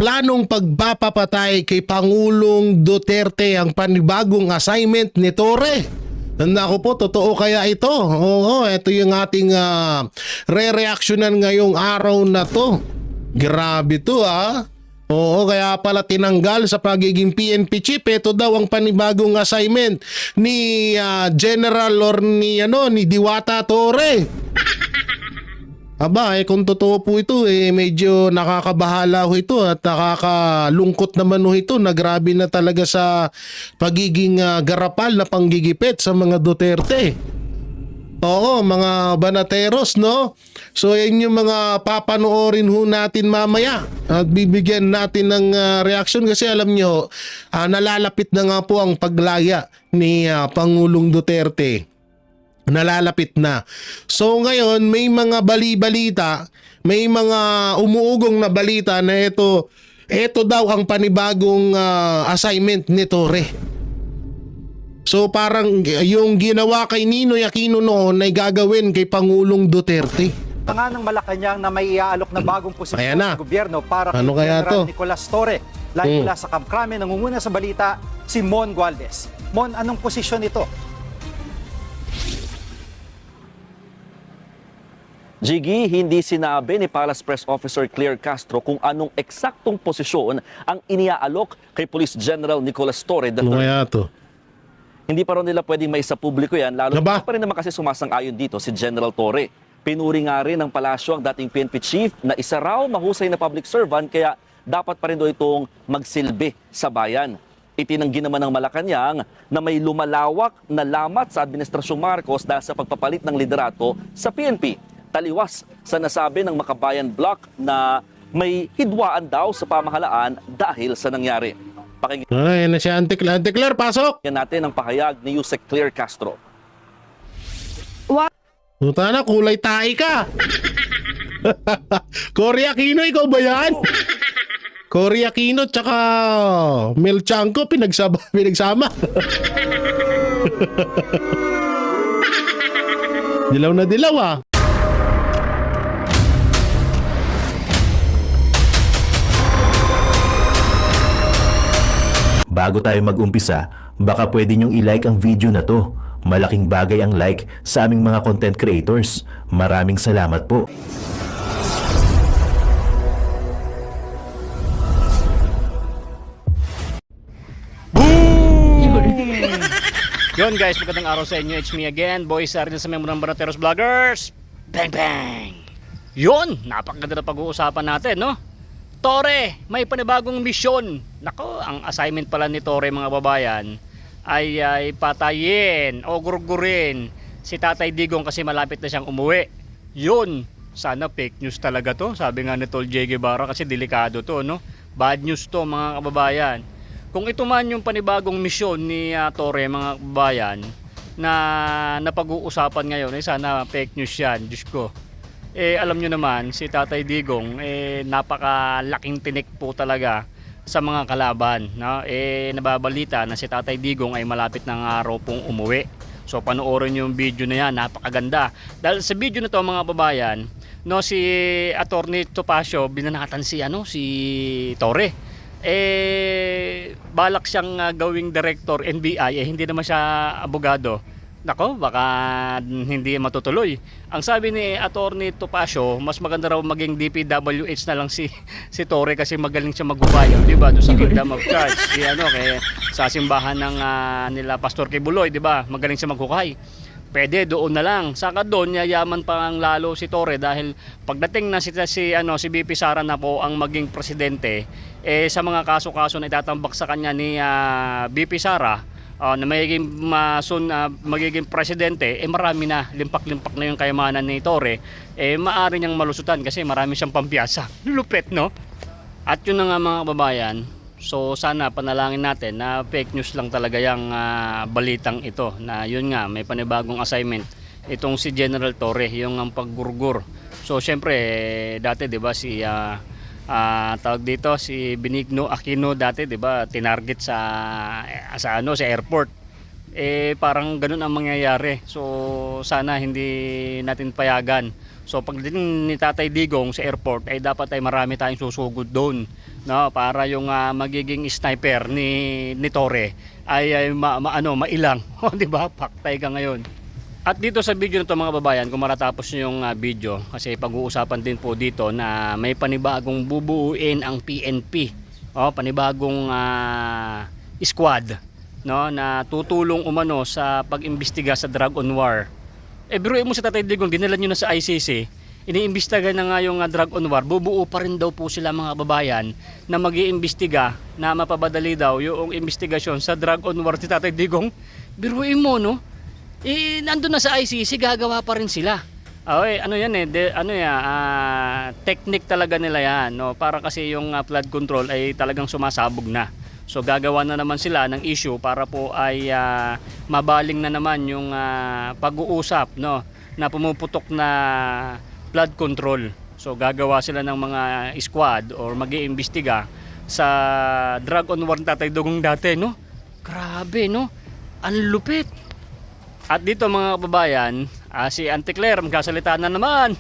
planong pagpapatay kay Pangulong Duterte ang panibagong assignment ni Torre. Naku po, totoo kaya ito? Oo, ito yung ating re-reactionan ngayong araw na to. Grabe to Oo, kaya pala tinanggal sa pagiging PNP chief. Ito daw ang panibagong assignment ni General or ni Diwata Torre. Aba, kung totoo po ito, medyo nakakabahala ho ito at nakakalungkot naman ho ito na grabe na talaga sa pagiging garapal na panggigipit sa mga Duterte. Oo, mga banateros, no? So, yan yung mga papanoorin ho natin mamaya at bibigyan natin ng reaction kasi alam nyo, nalalapit na nga po ang paglaya ni Pangulong Duterte. Nalalapit na. So ngayon may mga bali-balita, may mga umuugong na balita na ito daw ang panibagong assignment ni Torre. So parang yung ginawa kay Ninoy Aquino noon ay gagawin kay Pangulong Duterte. Nga ng Malacanang na may iaalok na bagong posisyon sa gobyerno para kay General Nicolas Torre. Live mula sa Camp Crame, nangunguna sa balita si Mon Gualvez. Mon, anong posisyon ito? Jiggy, hindi sinabi ni Palace Press Officer Claire Castro kung anong eksaktong posisyon ang iniaalok kay Police General Nicolas Torre III. Ano kaya to? Hindi pa rin nila pwedeng may sa publiko yan, lalo pa rin naman kasi sumasang-ayon dito si General Torre. Pinuri nga rin ng palasyo ang dating PNP chief na isa raw mahusay na public servant kaya dapat pa rin daw itong magsilbi sa bayan. Itinanggi naman ng Malacanang na may lumalawak na lamat sa Administrasyong Marcos dahil sa pagpapalit ng liderato sa PNP. Taliwas sa nasabi ng Makabayan Block na may hidwaan daw sa pamahalaan dahil sa nangyari. Pakinggan Ay, na si Auntie Claire, pasok! natin ang pahayag ni Yusek Claire Castro. Puta na, kulay tae ka! Cory Aquino, ikaw ba yan? Cory Aquino tsaka Mel Chanco pinagsama. Dilaw na dilaw Bago tayo mag-umpisa, baka pwede nyong i-like ang video na to. Malaking bagay ang like sa aming mga content creators. Maraming salamat po. Yun guys, magandang araw sa inyo. It's me again, Boy Sardin sa member ng Banateros Vloggers. Bang bang! Yun, napakaganda na pag-uusapan natin, no? Torre, may panibagong misyon. Nako, ang assignment pala ni Torre mga babayan ay patayin o gurgurin si Tatay Digong kasi malapit na siyang umuwi. Yun, sana fake news talaga to. Sabi nga ni Tol J. Guevara kasi delikado to, no? Bad news to mga kababayan. Kung ito man yung panibagong misyon ni Torre mga kababayan na napag-uusapan ngayon, sana fake news yan, Diyos ko. Alam nyo naman, si Tatay Digong, napakalaking tinik po talaga sa mga kalaban. No? Nababalita na si Tatay Digong ay malapit ng araw pong umuwi. So panoorin nyo yung video na yan, napakaganda. Dahil sa video na to mga babayan, no, si Attorney Topacio, binanatan si Torre. Balak siyang gawing director NBI, hindi naman siya abogado. Nako, baka hindi matutuloy. Ang sabi ni Attorney Topacio, mas maganda raw maging DPWH na lang si Torre kasi magaling siya maghubayo, di ba? Doon sa Kingdom of God, kay sa simbahan ng nila Pastor Kibuloy, di ba? Magaling siya maghukay. Pwede doon na lang. Saka doon yayaman pa ang lalo si Torre dahil pagdating na si BP Sara na po ang maging presidente, sa mga kaso-kaso na itatambak sa kanya ni BP Sara, na magiging presidente, marami na, limpak-limpak na yung kayamanan ni Torre, maaari niyang malusutan kasi marami siyang pampiyasa. Lupit, no? At yun na nga mga kababayan, so sana panalangin natin na fake news lang talaga yung balitang ito, na yun nga, may panibagong assignment. Itong si General Torre, yung ang paggurgur. So syempre, dati 'di ba si tawag dito si Benigno Aquino dati 'di ba tinarget sa airport. Parang ganoon ang mangyayari. So sana hindi natin payagan. So pagdating ni Tatay Digong sa airport ay dapat ay marami tayong susugod doon, no, para yung magiging sniper ni Torre ay mailang. O di ba? Paktay ka ngayon. At dito sa video na to mga babayan, kung maratapos nyo yung video, kasi pag-uusapan din po dito na may panibagong bubuuin ang PNP. O, panibagong squad, no, na tutulong umano sa pag-imbestiga sa drug on war. Biruin mo sa Tatay Digong, dinala nyo na sa ICC, iniimbestiga na nga yung drug on war, bubuo pa rin daw po sila mga babayan na mag-iimbestiga, na mapabadali daw yung investigasyon sa drug on war si Tatay Digong. Biruin mo, no? Nandun na sa ICC, gagawa pa rin sila. Ano yan technique talaga nila yan, no? Para kasi yung flood control ay talagang sumasabog na. So gagawa na naman sila ng issue para po ay mabaling na naman yung pag-uusap, no, na pumuputok na flood control. So gagawa sila ng mga squad or mag-iimbestiga sa drug on war ng Tatay Digong dati, no? Grabe, no? Ang lupit. At dito mga kababayan, si Auntie Claire magkasalita na naman.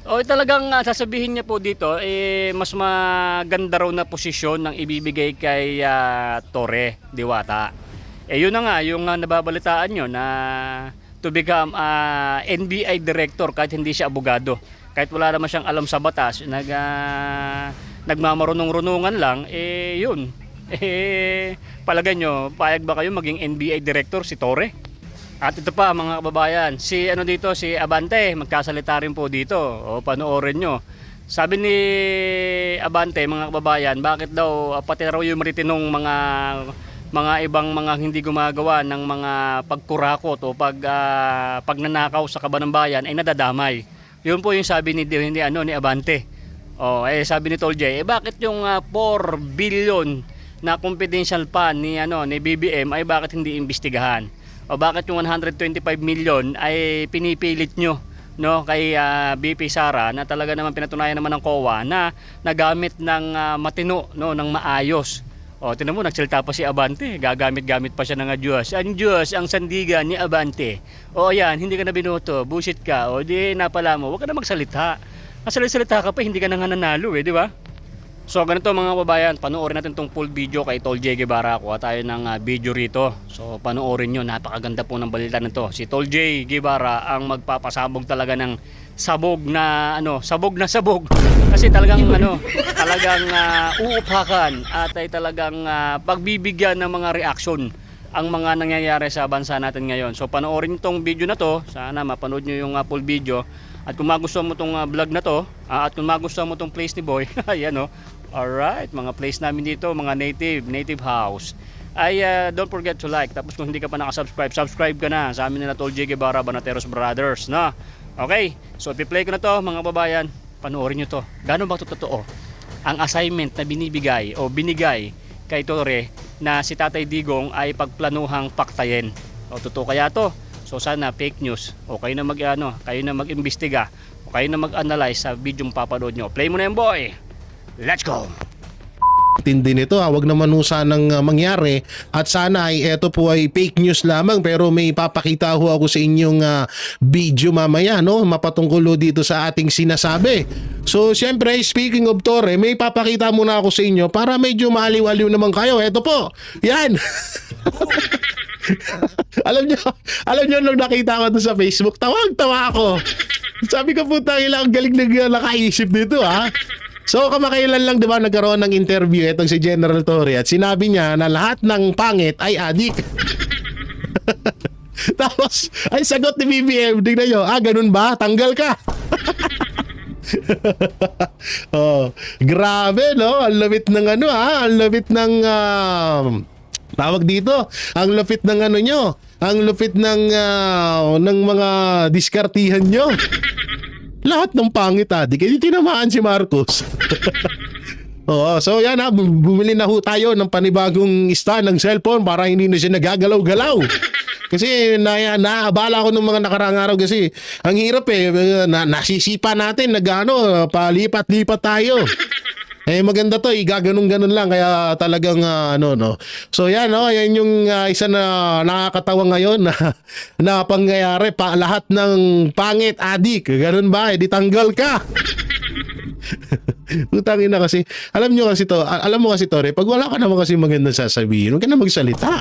O talagang sasabihin niya po dito, mas maganda raw na posisyon ng ibibigay kay Torre Diwata. Yun na nga, yung nababalitaan nyo na to become NBI director kahit hindi siya abogado. Kahit wala naman siyang alam sa batas, nagmamarunong-runungan lang, yun. Palagay nyo, payag ba kayo maging NBI director si Torre? At ito pa mga kababayan, si Abante, magkasalita rin po dito. O panoorin nyo. Sabi ni Abante, mga kababayan, bakit daw pati raw yung maritinong mga ibang mga hindi gumagawa ng mga pagkurakot o pagnanakaw sa kaban ng bayan ay nadadamay. Yun po yung sabi ni Abante. Sabi ni Tol J, bakit yung 4 billion na confidential fund ni BBM ay bakit hindi imbestigahan? O bakit yung 125 million ay pinipilit nyo, no, kay BP Sara na talaga naman pinatunayan naman ng COA na nagamit ng matino, no, ng maayos. O tinan mo, nagsalita pa si Abante, gagamit-gamit pa siya ng Diyos. Ang Diyos, ang sandigan ni Abante. O ayan, hindi ka na binoto, bullshit ka, o di napala mo, huwag ka na magsalita. Salita ka pa, hindi ka na nga nanalo, di ba? So ganito mga kababayan, panoorin natin tong full video kay Tol J. Guevara. Kuha tayo ng video rito. So panoorin nyo, napakaganda po ng balita nito. Si Tol J. Guevara ang magpapasabog talaga ng sabog na sabog. Kasi talagang talagang uupakan at ay talagang pagbibigyan ng mga reaksyon ang mga nangyayari sa bansa natin ngayon. So panoorin tong video na to. Sana mapanood nyo yung full video. At kung magustuhan mo tong vlog na to, at kung magustuhan mo tong place ni Boy, ayan o. Alright, mga place namin dito, mga native house. Don't forget to like. Tapos kung hindi ka pa nakasubscribe, subscribe ka na sa amin na Tol J. Guevara, Banateros Brothers, na. Okay, so i-play ko na to mga babayan. Panoorin nyo to. Gano'n ba ito totoo? Ang assignment na binigay kay Torre na si Tatay Digong ay pagplanuhang paktayin. O totoo kaya to? So sana fake news. O kayo na kayo na mag-imbestiga. O kayo na mag-analyze sa video papanood nyo. Play mo na yan, boy. Let's go. Tindi nito, wag naman sanang mangyari at sana ay ito po ay fake news lamang, pero may ipapakita ho ako sa inyong video mamaya, no, mapatungkol dito sa ating sinasabi. So siyempre, speaking of Torre, may ipapakita muna ako sa inyo para medyo maaliw-aliw naman kayo. Ito po, yan. alam nyo nung nakita ko ito sa Facebook, tawang-tawa ako. Sabi ko, puta, ilang galing nakaisip dito, ha. So kamakailan lang, di ba, nagkaroon ng interview itong si General Torre at sinabi niya na lahat ng pangit ay adik. Tapos ay sagot ni BBM, tignan nyo, ganun ba? Tanggal ka. Grabe, no? Ang lupit ng ang lupit ng tawag dito, ang lupit ng nyo, ang lupit ng mga diskartihan nyo. Lahat ng pangit adik, hindi tinamaan si Marcos. So yan bumili na ho tayo ng panibagong stand ng cellphone para hindi na siya nagagalaw-galaw. Kasi naabala ko ng mga nakarang araw kasi ang hirap nasisipa natin palipat-lipat tayo. Maganda to, igaganong-ganon lang kaya talagang ano no. So yan no, yan yung isa na nakakatawa ngayon na pangyayari pa lahat ng pangit adik. Ganun ba? Di tanggal ka. Utangin na kasi. Alam mo kasi Tore, pag wala ka naman kasi magandang sasabihin, huwag ka na magsalita.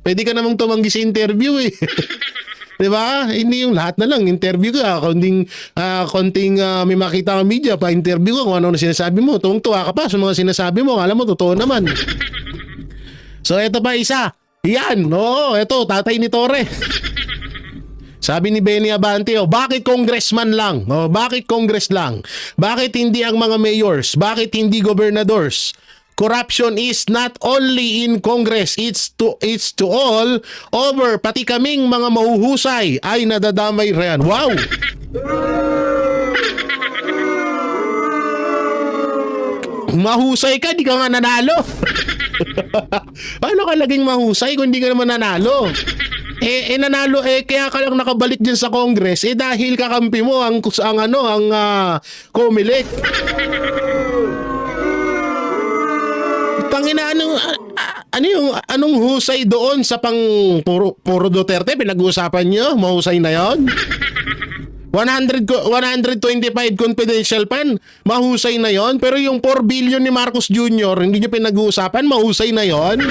Pwede ka namang tumanggi sa interview eh. Diba? Hindi yung lahat na lang interview ka, konting may makita kang media pa interview ka kung ano na sinasabi mo, tuwang-tuwa ka pa sa mga sinasabi mo, alam mo totoo naman. So eto pa isa, yan, oo, eto tatay ni Tore. Sabi ni Benny Abante, bakit congressman lang? Bakit congress lang? Bakit hindi ang mga mayors? Bakit hindi gobernadors? Corruption is not only in Congress, it's to all over. Pati kaming mga mahuhusay ay nadadamay riyan. Wow! Mahusay ka, di ka nga nanalo. Paano ka laging mahusay kung di ka naman nanalo? Nanalo kaya ka lang nakabalik dyan sa Congress dahil kakampi mo ang Comelec. Tangina, anong husay doon sa puro Duterte pinag-uusapan nyo? Mahusay na yon? 125 confidential fund, mahusay na yon. Pero yung 4 billion ni Marcos Jr., hindi nyo pinag-uusapan, mahusay na yon.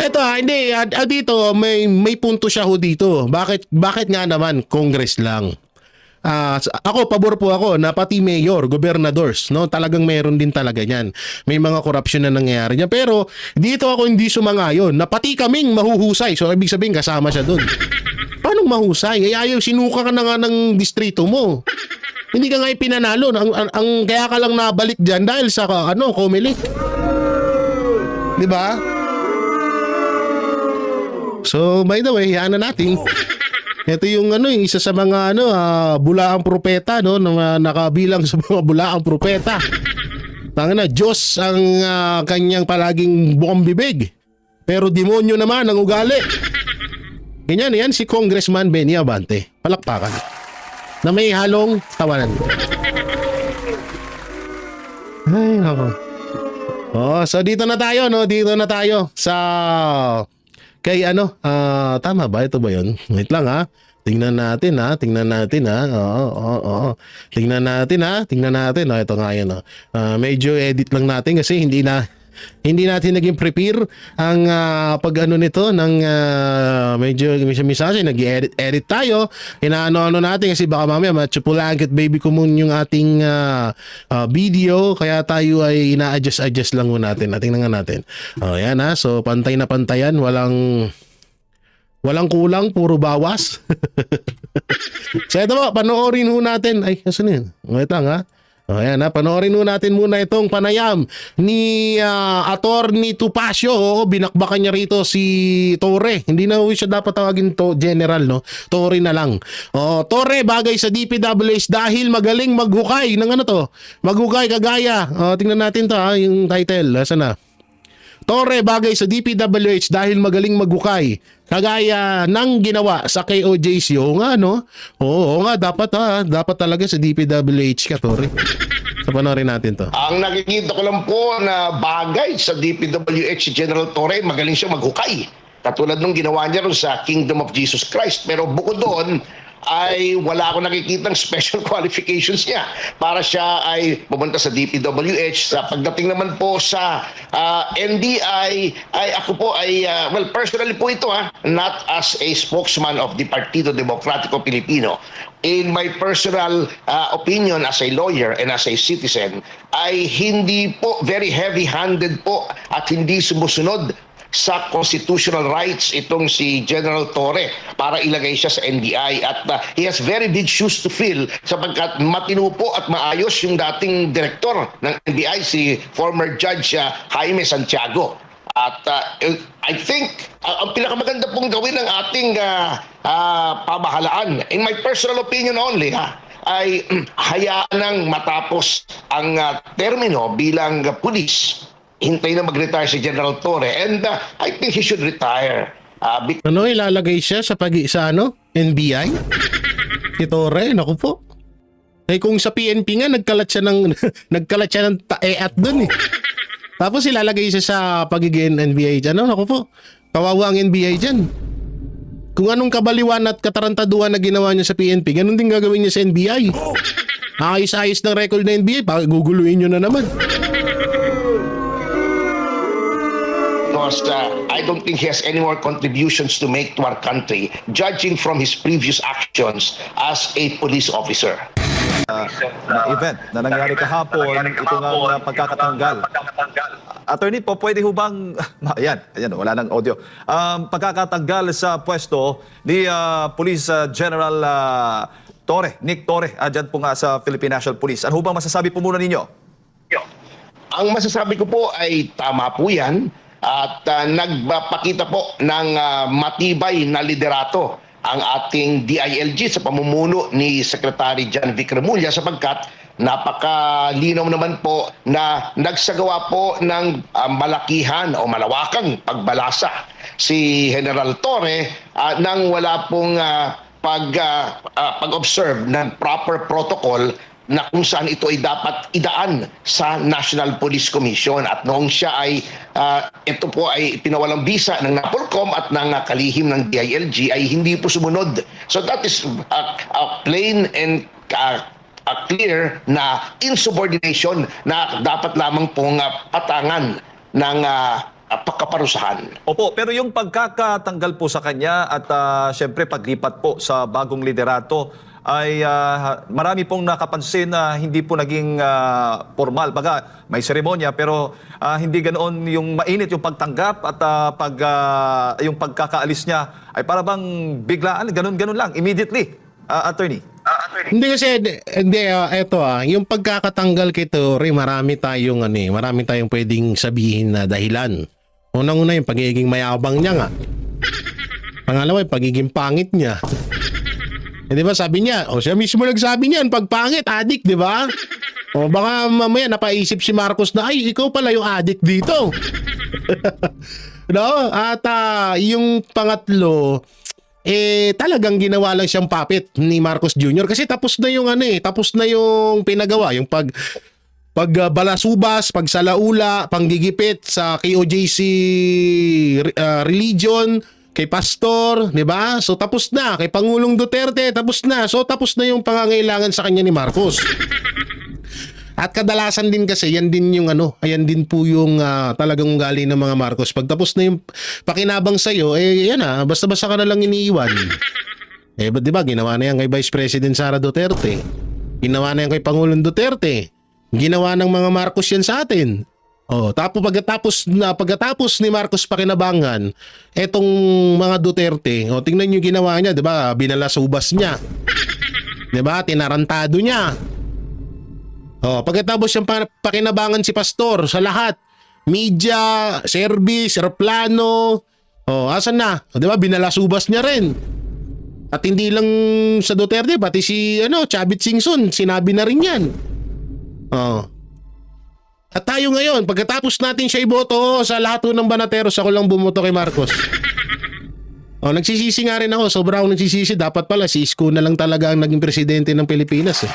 Eto hindi, dito may punto siya ho dito. Bakit nga naman Congress lang? Ako, pabor po ako na pati mayor, gobernadors, no? Talagang meron din talaga yan. May mga korupsyon na nangyayari niya. Pero dito ako hindi sumangayon na pati kaming mahuhusay. So, ibig sabihin kasama siya dun. Paano mahusay? Ayaw, sinuka ka na nga ng distrito mo. Hindi ka nga ipinanalo. Kaya ka lang nabalik dyan dahil sa Comelec. Diba? So, by the way, hayaan na natin. Ito yung isa sa mga bulaang propeta no, na nakabilang sa mga bulaang propeta. Tangina, Diyos ang kanyang palaging bukang bibig. Pero demonyo naman ang ugali. Yan si Congressman Benny Abante. Palakpakan. Na may halong tawanan. Ay, nako. So dito na tayo, no? Dito na tayo sa kay tama ba? Ito ba yun? Wait lang ha. Tingnan natin ha. Oo. Tingnan natin. Ito nga yun. Medyo edit lang natin kasi hindi natin naging prepare ang nito ng medyo misa-misa nag-edit tayo. Inaano natin kasi baka mamaya matsupulanggit baby kumun yung ating video kaya tayo ay ina-adjust lang muna natin. Tingnan nga natin. Yan ha. So pantay na pantayan, walang kulang, puro bawas. So ito po, panoorin ho natin. Ay, asan yun? Ito lang ha. Ayan ha, panoorin ho natin muna itong panayam ni Attorney Topacio. Binakbakan niya rito si Tore. Hindi na siya dapat tawagin to general, no? Tore na lang. Tore bagay sa DPWH dahil magaling maghukay ng maghukay kagaya. Tingnan natin to ha, yung title. Asan na? Tore bagay sa DPWH dahil magaling maghukay kagaya ng ginawa sa KOJC. Oo nga no? Oo nga, dapat talaga sa DPWH ka, Tore. So panoorin natin to. Ang nakikita ko lang po na bagay sa DPWH si General Tore, magaling siya maghukay. Katulad nung ginawa niya ron sa Kingdom of Jesus Christ. Pero bukod doon, ay wala akong nakikitang special qualifications niya para siya ay pumunta sa DPWH. Sa pagdating naman po sa NBI, ay ako po ay, well, personally po ito not as a spokesman of the Partido Demokratiko Pilipino. In my personal opinion as a lawyer and as a citizen, ay hindi po very heavy-handed po at hindi sumusunod sa constitutional rights itong si General Tore para ilagay siya sa NBI at he has very big shoes to fill sapagkat matino po at maayos yung dating direktor ng NBI si former Judge Jaime Santiago. At I think ang pinakamaganda pong gawin ng ating pamahalaan, in my personal opinion only ay hayaan nang matapos ang termino bilang pulis. Hintay na mag-retire si General Tore and I think he should retire. Ilalagay siya sa NBI? Si Torre, naku po. Eh kung sa PNP nga, nagkalat siya ng, nagkalat siya ng taeat dun eh. Tapos ilalagay siya sa pagiging NBI dyan. Ano, naku po. Kawawa ang NBI dyan. Kung anong kabaliwan at katarantaduhan na ginawa niya sa PNP, ganun din gagawin niya sa NBI. Ayos-ayos ng record ng NBI, guguluhin nyo na naman. Because I don't think he has any more contributions to make to our country, judging from his previous actions as a police officer. Na event na nangyari kahapon, ito nga pagkakatanggal. Attorney po, pwede ho bang, ayan, wala nang audio. Pagkakatanggal sa pwesto ni Police General Torre, Nick Torre, dyan po nga sa Philippine National Police. Ano ho bang masasabi po muna ninyo? Ang masasabi ko po ay tama po yan at nagpapakita po ng matibay na liderato ang ating DILG sa pamumuno ni Secretary John Vic Remulla sapagkat napakalinaw naman po na nagsagawa po ng malakihan o malawakang pagbalasa si General Torre nang wala pong pag-observe ng proper protocol na kung saan ito ay dapat idaan sa National Police Commission at noong siya ay ito po ay pinawalang bisa ng NAPOLCOM at ng kalihim ng DILG ay hindi po sumunod. So that is plain and clear na insubordination na dapat lamang pong patangan ng pagkaparusahan. Opo, pero yung pagkakatanggal po sa kanya at syempre paglipat po sa bagong liderato ay marami pong nakapansin na hindi po naging formal. Baga, may seremonya pero hindi ganoon yung mainit yung pagtanggap at yung pagkakaalis niya ay para bang biglaan, ganun lang, immediately, attorney. Hindi kasi, eto yung pagkakatanggal kay Torre, marami tayong pwedeng sabihin na dahilan. Unang-una yung pagiging mayabang niya nga. Pangalawa yung pagiging pangit niya. Eh, di ba sabi niya, siya mismo nagsabi niyan, pag pangit, addict, di ba? O baka mamaya napaisip si Marcos na, ay, ikaw pala yung addict dito. No? At yung pangatlo, talagang ginawa lang siyang puppet ni Marcos Jr. Kasi tapos na yung tapos na yung pinagawa, yung pagbalasubas, pagsalaula, panggigipit sa KOJC religion, kay pastor, di ba? So tapos na, kay Pangulong Duterte, tapos na. So tapos na yung pangangailangan sa kanya ni Marcos. At kadalasan din kasi, yan din yung ayan din po yung talagang ugali ng mga Marcos. Pag tapos na yung pakinabang sa'yo, yan basta-basta ka na lang iniiwan. Di ba, ginawa na yan kay Vice President Sara Duterte. Ginawa na yan kay Pangulong Duterte. Ginawa ng mga Marcos yan sa atin. Tapos pagkatapos ni Marcos pakinabangan, etong mga Duterte, tingnan niyo ginawa niya, 'di ba? Binalasubas niya. 'Di ba? Tinarantado niya. Pagkatapos yung pakinabangan si pastor sa lahat, media, service, aeroplano, asan na? 'Di ba? Binalasubas niya rin. At hindi lang sa Duterte, pati si Chavit Singson, sinabi na rin 'yan. At tayo ngayon, pagkatapos natin siya iboto sa lahat ng banateros, ako lang bumoto kay Marcos. Nagsisisi nga rin ako, sobrang nagsisisi. Dapat pala si Isko na lang talaga ang naging presidente ng Pilipinas.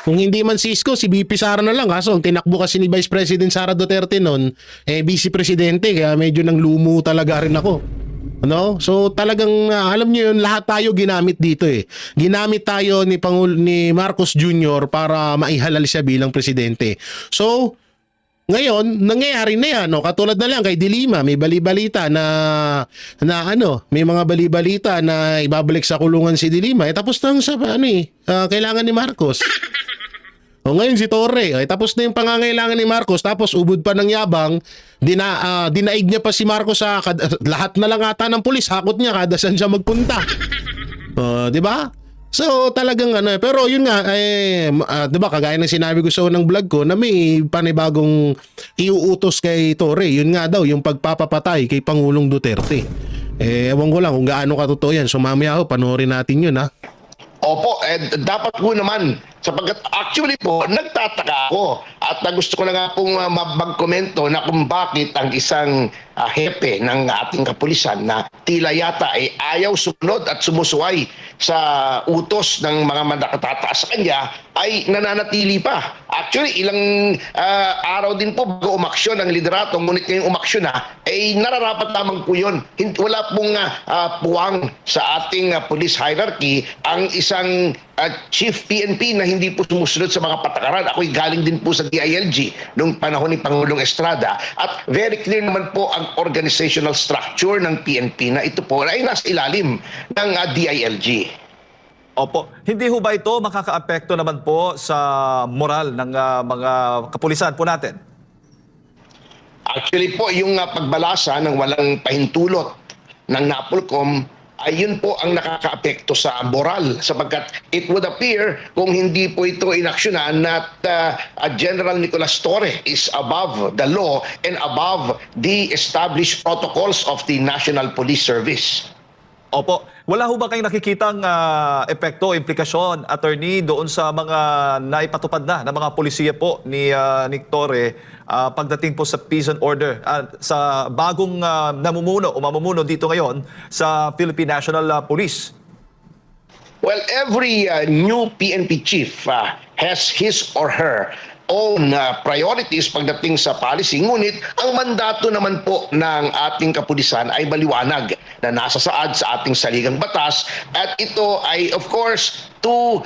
Kung hindi man si Isko, si BP Sara na lang. Kaso ang tinakbo kasi ni Vice President Sara Duterte noon, vice presidente, kaya medyo nang lumo talaga rin ako. So talagang alam niyo yun, lahat tayo ginamit dito Ginamit tayo ni Marcos Jr. para maihalal siya bilang presidente. So ngayon, nangyayari na yan. Katulad na lang kay Dilima, may bali-balita na may mga bali-balita na ibabalik sa kulungan si Dilima. Tapos nang sa kailangan ni Marcos. Ngayon si Torre, tapos na yung pangangailangan ni Marcos, tapos ubod pa ng yabang, dinaig niya pa si Marcos sa lahat na lang ata ng pulis, hakot niya kada saan siya magpunta. Di ba? So talagang pero yun nga, di ba kagaya ng sinabi ko sa unang vlog ko na may panibagong iuutos kay Torre, yun nga daw, yung pagpapapatay kay Pangulong Duterte. Ewan ko lang kung gaano katotoo yan, so mamaya panoorin natin yun Opo, dapat po naman Sapagkat actually po, nagtataka ako at gusto ko na nga pong magkomento na kung bakit ang isang hepe ng ating kapulisan na tila yata ay ayaw sumunod at sumusuway sa utos ng mga nakatataas sa kanya ay nananatili pa. Actually, ilang araw din po bago umaksyon ang liderato, ngunit ngayong umaksyon na, ay nararapat lamang po yun. Wala pong puwang sa ating police hierarchy ang isang chief PNP na hindi po sumusunod sa mga patakaran. Ako'y galing din po sa DILG noong panahon ni Pangulong Estrada at very clear naman po ang organizational structure ng PNP na ito po ay nasa ilalim ng DILG. Opo. Hindi ho ba ito makakaapekto naman po sa moral ng mga kapulisan po natin? Actually po, yung pagbalasa ng walang pahintulot ng NAPOLCOM, ayun po ang nakakaapekto sa moral sapagkat it would appear kung hindi po ito inaksyonan na General Nicolas Torre is above the law and above the established protocols of the National Police Service. Opo. Wala ho ba kayong nakikitang epekto, implikasyon, attorney, doon sa mga naipatupad na ng mga polisiya po ni Nick Torre pagdating po sa peace and order sa bagong namumuno o mamumuno dito ngayon sa Philippine National Police? Well, every new PNP chief has his or her own priorities pagdating sa policy. Ngunit ang mandato naman po ng ating kapulisan ay maliwanag na nasa saad sa ating saligang batas at ito ay of course to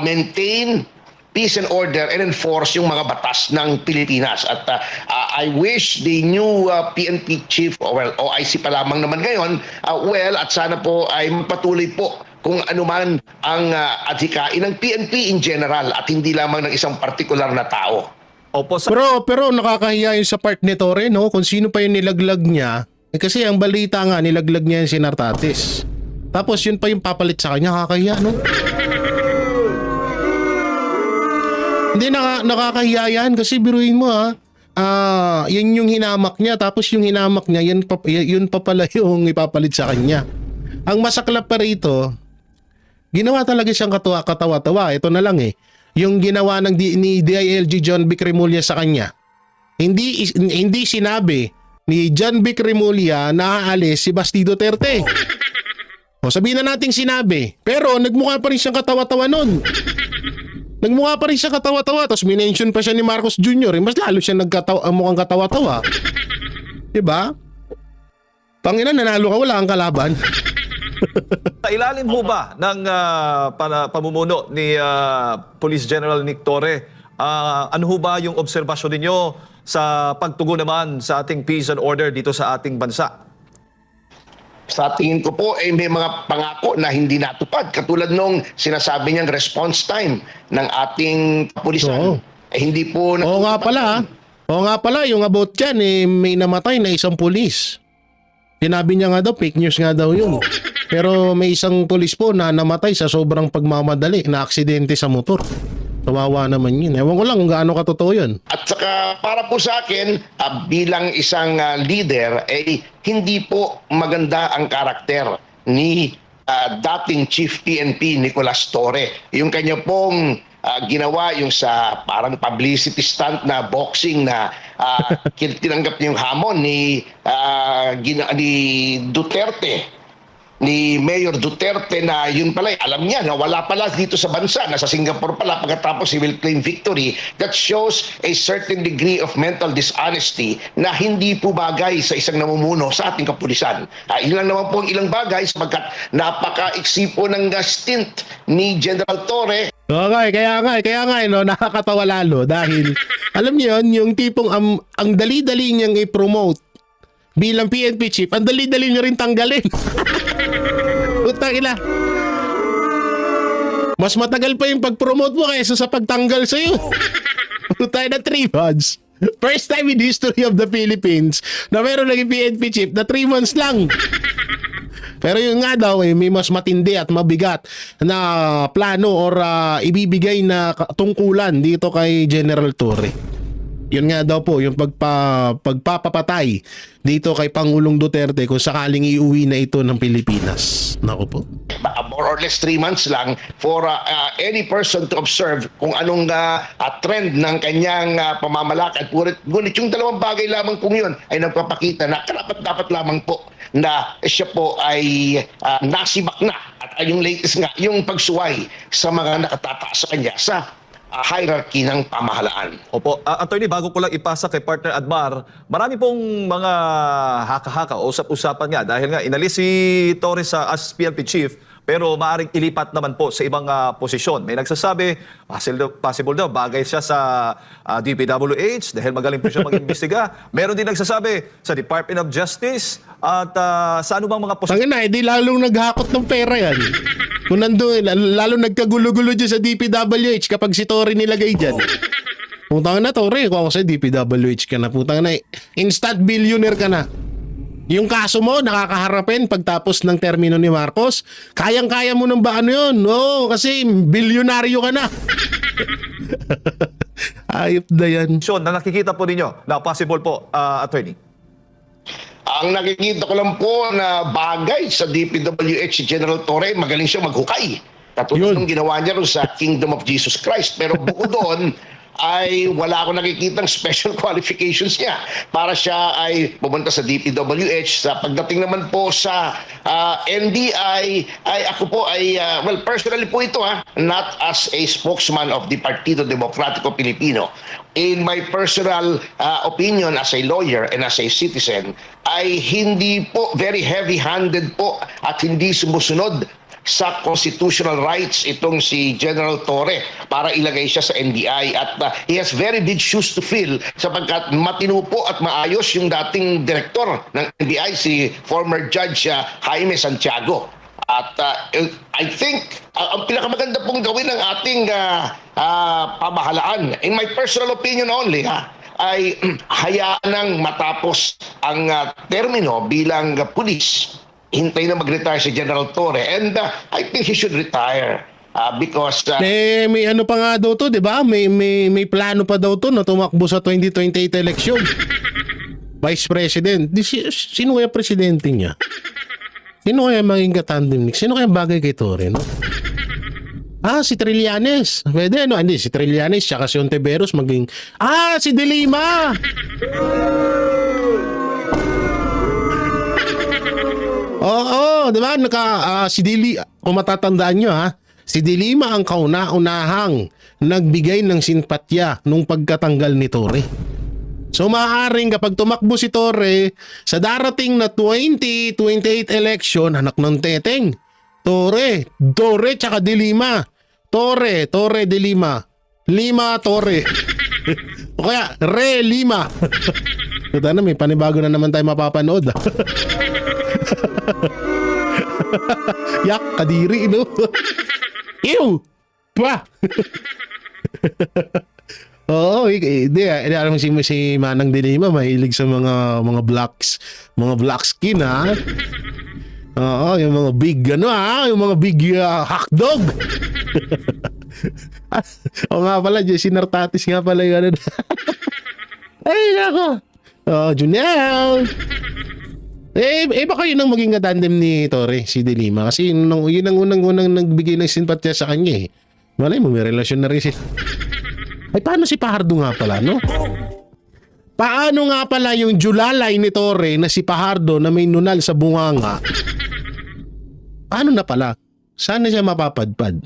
maintain peace and order and enforce yung mga batas ng Pilipinas. At I wish the new PNP chief, well, OIC pa lamang naman ngayon, well, at sana po ay magpatuloy po kung ano man ang adhikain ng PNP in general at hindi lamang ng isang partikular na tao. Opo, Pero nakakahiya yung sa part ni Torre, no? Kung sino pa yung nilaglag niya. Kasi ang balita nga, nilaglag niya yung si Nartates. Tapos yun pa yung papalit sa kanya, nakakahiya, no? Hindi, nakakahiya yan kasi biruin mo, ha? Yan yung hinamak niya, tapos yung hinamak niya, yun pa pala yung ipapalit sa kanya. Ang masaklap pa rito, ginawa talaga siyang katawa-tawa. Ito na lang eh. Yung ginawa ni DILG John Vic Remulla sa kanya. Hindi sinabi ni John Vic Remulla na aalis si Basti Duterte. O sabihin na nating sinabi. Pero nagmukha pa rin siyang katawa-tawa nun. Nagmukha pa rin siya katawa-tawa. Tapos minention pa siya ni Marcos Jr. Mas lalo siya mukhang katawa-tawa. Diba? Pangina, nanalo ka, wala kang kalaban. Sa ilalim ho ba ng pamumuno ni Police General Nick Torre, ano ho ba yung obserbasyon ninyo sa pagtugon naman sa ating peace and order dito sa ating bansa? Sa tingin ko po, may mga pangako na hindi natupad. Katulad nung sinasabi niyang response time ng ating kapulisan. Oo. Hindi po natupad. Oo nga pala, yung about dyan, may namatay na isang pulis. Sinabi niya nga daw, fake news nga daw yun. Pero may isang pulis po na namatay sa sobrang pagmamadali na aksidente sa motor. Kawawa naman yun. Ewan ko lang kung gaano katotoo yun. At saka para po sa akin, bilang isang leader, hindi po maganda ang karakter ni dating Chief PNP Nicolas Torre. Yung kanya pong ginawa yung sa parang publicity stunt na boxing na tinanggap niya yung hamon ni Duterte, ni Mayor Duterte na yun pala, alam niya na wala pala dito sa bansa, nasa Singapore pala, pagkatapos he will claim victory. That shows a certain degree of mental dishonesty na hindi po bagay sa isang namumuno sa ating kapulisan. Yun lang naman po ang ilang bagay sapagkat napaka-iksi po ng stint ni General Torre. Okay, kaya nga, no, nakakatawa lalo dahil alam niyo yun, yung tipong ang dali-dali niyang i-promote bilang PNP chief, ang dali-dali niya rin tanggalin. Putang ina. Mas matagal pa yung pag-promote mo kaysa sa pagtanggal sa'yo. Putang ina, 3 months. First time in history of the Philippines na meron naging PNP chief na 3 months lang. Pero yun nga daw, may mas matindi at mabigat na plano or ibibigay na tungkulan dito kay General Torre. Yun nga daw po, yung pagpapapatay dito kay Pangulong Duterte kung sakaling iuwi na ito ng Pilipinas. Naku po. More or less 3 months lang for any person to observe kung anong trend ng kanyang pamamalakad. Ngunit yung dalawang bagay lamang po yun ay nagpapakita na dapat lamang po na siya po ay nasibak na. At yung latest nga, yung pagsuway sa mga nakatataas sa kanya sa hierarchy ng pamahalaan. Opo. Attorney, bago ko lang ipasa kay partner Admar, marami pong mga haka-haka o usap-usapan nga dahil nga inalis si Torres as PNP chief pero maaaring ilipat naman po sa ibang posisyon. May nagsasabi, possible daw, bagay siya sa DPWH dahil magaling po siya mag-imbestiga. Meron din nagsasabi sa Department of Justice at sa ano bang mga posisyon. Tangina, di lalong naghakot ng pera yan. Kung nandun, lalo nagkagulo-gulo dyan sa DPWH kapag si Torre nilagay dyan. Putang na, Torre, kung ako sa DPWH ka na, putang na, instant billionaire ka na. Yung kaso mo, nakakaharapin pagtapos ng termino ni Marcos, kayang-kaya mo nang ba ano yun? Oo, kasi bilyonaryo ka na. Ayop na yan. Na nakikita po ninyo na possible po, attorney? Ang nakikita ko lang po na bagay sa DPWH si General Torre, magaling siya maghukay. Katulad ng ginawa niya rin sa Kingdom of Jesus Christ. Pero bukod doon, ay wala akong nakikitang special qualifications niya para siya ay pumunta sa DPWH. Sa pagdating naman po sa NBI, ay ako po ay, well, personally po ito, not as a spokesman of the Partido Demokratiko Pilipino. In my personal opinion as a lawyer and as a citizen, ay hindi po very heavy-handed po at hindi sumusunod sa constitutional rights itong si General Torre para ilagay siya sa NBI at he has very big shoes to fill sapagkat matino po at maayos yung dating direktor ng NBI si former Judge Jaime Santiago. At I think ang pinakamaganda pong gawin ng ating pamahalaan, in my personal opinion only, ay hayaan nang matapos ang termino bilang pulis. Hintay na mag-retire si General Torre and I think he should retire because may ano pa nga daw to, 'di ba? May plano pa daw to na tumakbo sa 2028 election. Vice President. Sino kaya presidente niya? Sino kaya maging katandem ni? Sino kaya bagay kay Torre, no? Si Trillanes. Pwede, no? Hindi, si Trillanes tsaka si Ontiveros maging si De Lima. Oo, di ba? Si Dili, kung matatandaan nyo si De Lima ang kauna-unahang nagbigay ng simpatya nung pagkatanggal ni Torre. So maaaring kapag tumakbo si Torre sa darating na 2028 election, anak ng teteng, Torre tsaka De Lima. Torre, De Lima. Lima, Torre. O kaya, Re Lima. Ito na, may panibago na naman tayo mapapanood. Yak, kadiri, no? Ew! Pa! Oo, hindi. Alam si Manang De Lima, mahilig sa mga black skin, Oo, yung mga big, yung mga big hotdog. O nga pala, Jesse Nartatis nga pala yun. Ay, nako. Junel! Baka yun ang maging tandem ni Torre, si De Lima. Kasi yun ang unang nagbigay ng simpatya sa kanya eh. Malay mo, may relasyon na rin siya. Ay, paano si Pajardo nga pala, no? Paano nga pala yung julalay ni Torre na si Pajardo na may nunal sa bunganga? Paano na pala? Saan na siya mapapadpad?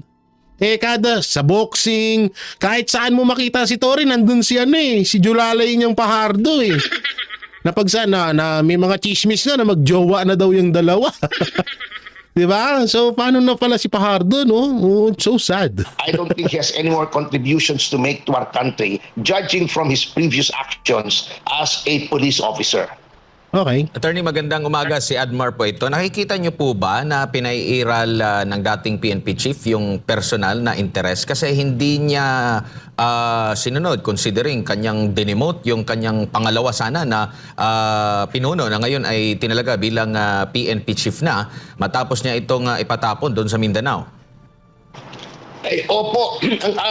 Kada sa boxing, kahit saan mo makita si Torre, nandun si si julalay niyang Pajardo eh. Na may mga chismis na magjowa na daw yung dalawa. Diba? So, paano na pala si Pajardo, no? So sad. I don't think he has any more contributions to make to our country, judging from his previous actions as a police officer. Okay. Attorney, magandang umaga, si Admar po ito. Nakikita niyo po ba na pinaiiral ng dating PNP chief yung personal na interes kasi hindi niya sinunod considering kanyang demote yung kanyang pangalawa sana na pinuno na ngayon ay tinalaga bilang PNP chief na matapos niya itong ipatapon doon sa Mindanao? Ay, opo,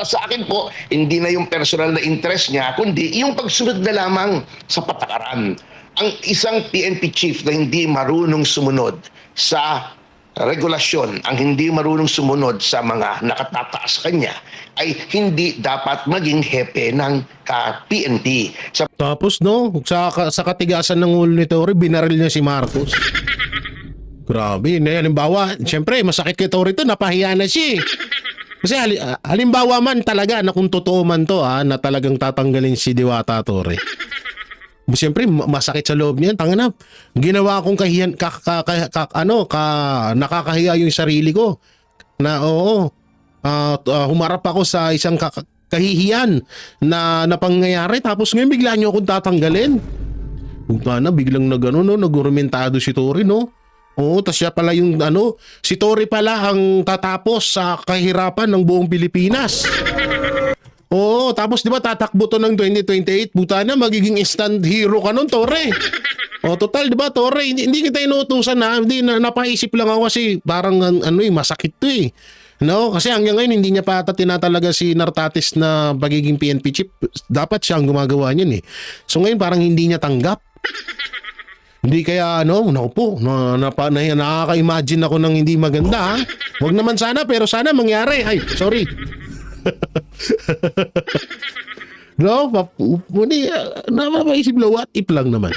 sa akin po, hindi na yung personal na interest niya, kundi yung pagsunod na lamang sa patakaran. Ang isang PNP chief na hindi marunong sumunod sa regulasyon, ang hindi marunong sumunod sa mga nakatataas kanya, ay hindi dapat maging hepe ng PNP. Tapos no, sa katigasan ng ulo ni Tory, binaril niya si Marcos. Grabe, halimbawa, siyempre, masakit kay Tory to, napahiya na siya. Kasi halimbawa man talaga na kung totoo man to na talagang tatanggalin si Diwata Tory. Siyempre, masakit sa loob niyan. Tanga na, ginawa kong kahiyan, nakakahiya yung sarili ko. Na humarap ako sa isang kahihiyan na pangyayari. Tapos ngayon bigla niyo akong tatanggalin. Biglang nag-argumentado si Tory, no? Oo, tas siya pala yung si Tory pala ang tatapos sa kahirapan ng buong Pilipinas. Oo, tapos di ba tatakbo to ng 2028, buta na magiging instant hero ka nun, Tory. O total, di ba, Tory, hindi kita inuutusan hindi napaisip lang ako kasi parang masakit to eh. No, kasi hanggang ngayon hindi niya pa tinatalaga si Nartatis na pagiging PNP chief. Dapat siya ang gumagawa niyan eh. So ngayon parang hindi niya tanggap. Hindi kaya naku po, nakaka-imagine ako ng hindi maganda. Huwag naman sana, pero sana mangyari. Ay, sorry. No, napapaisip lang, what if lang naman.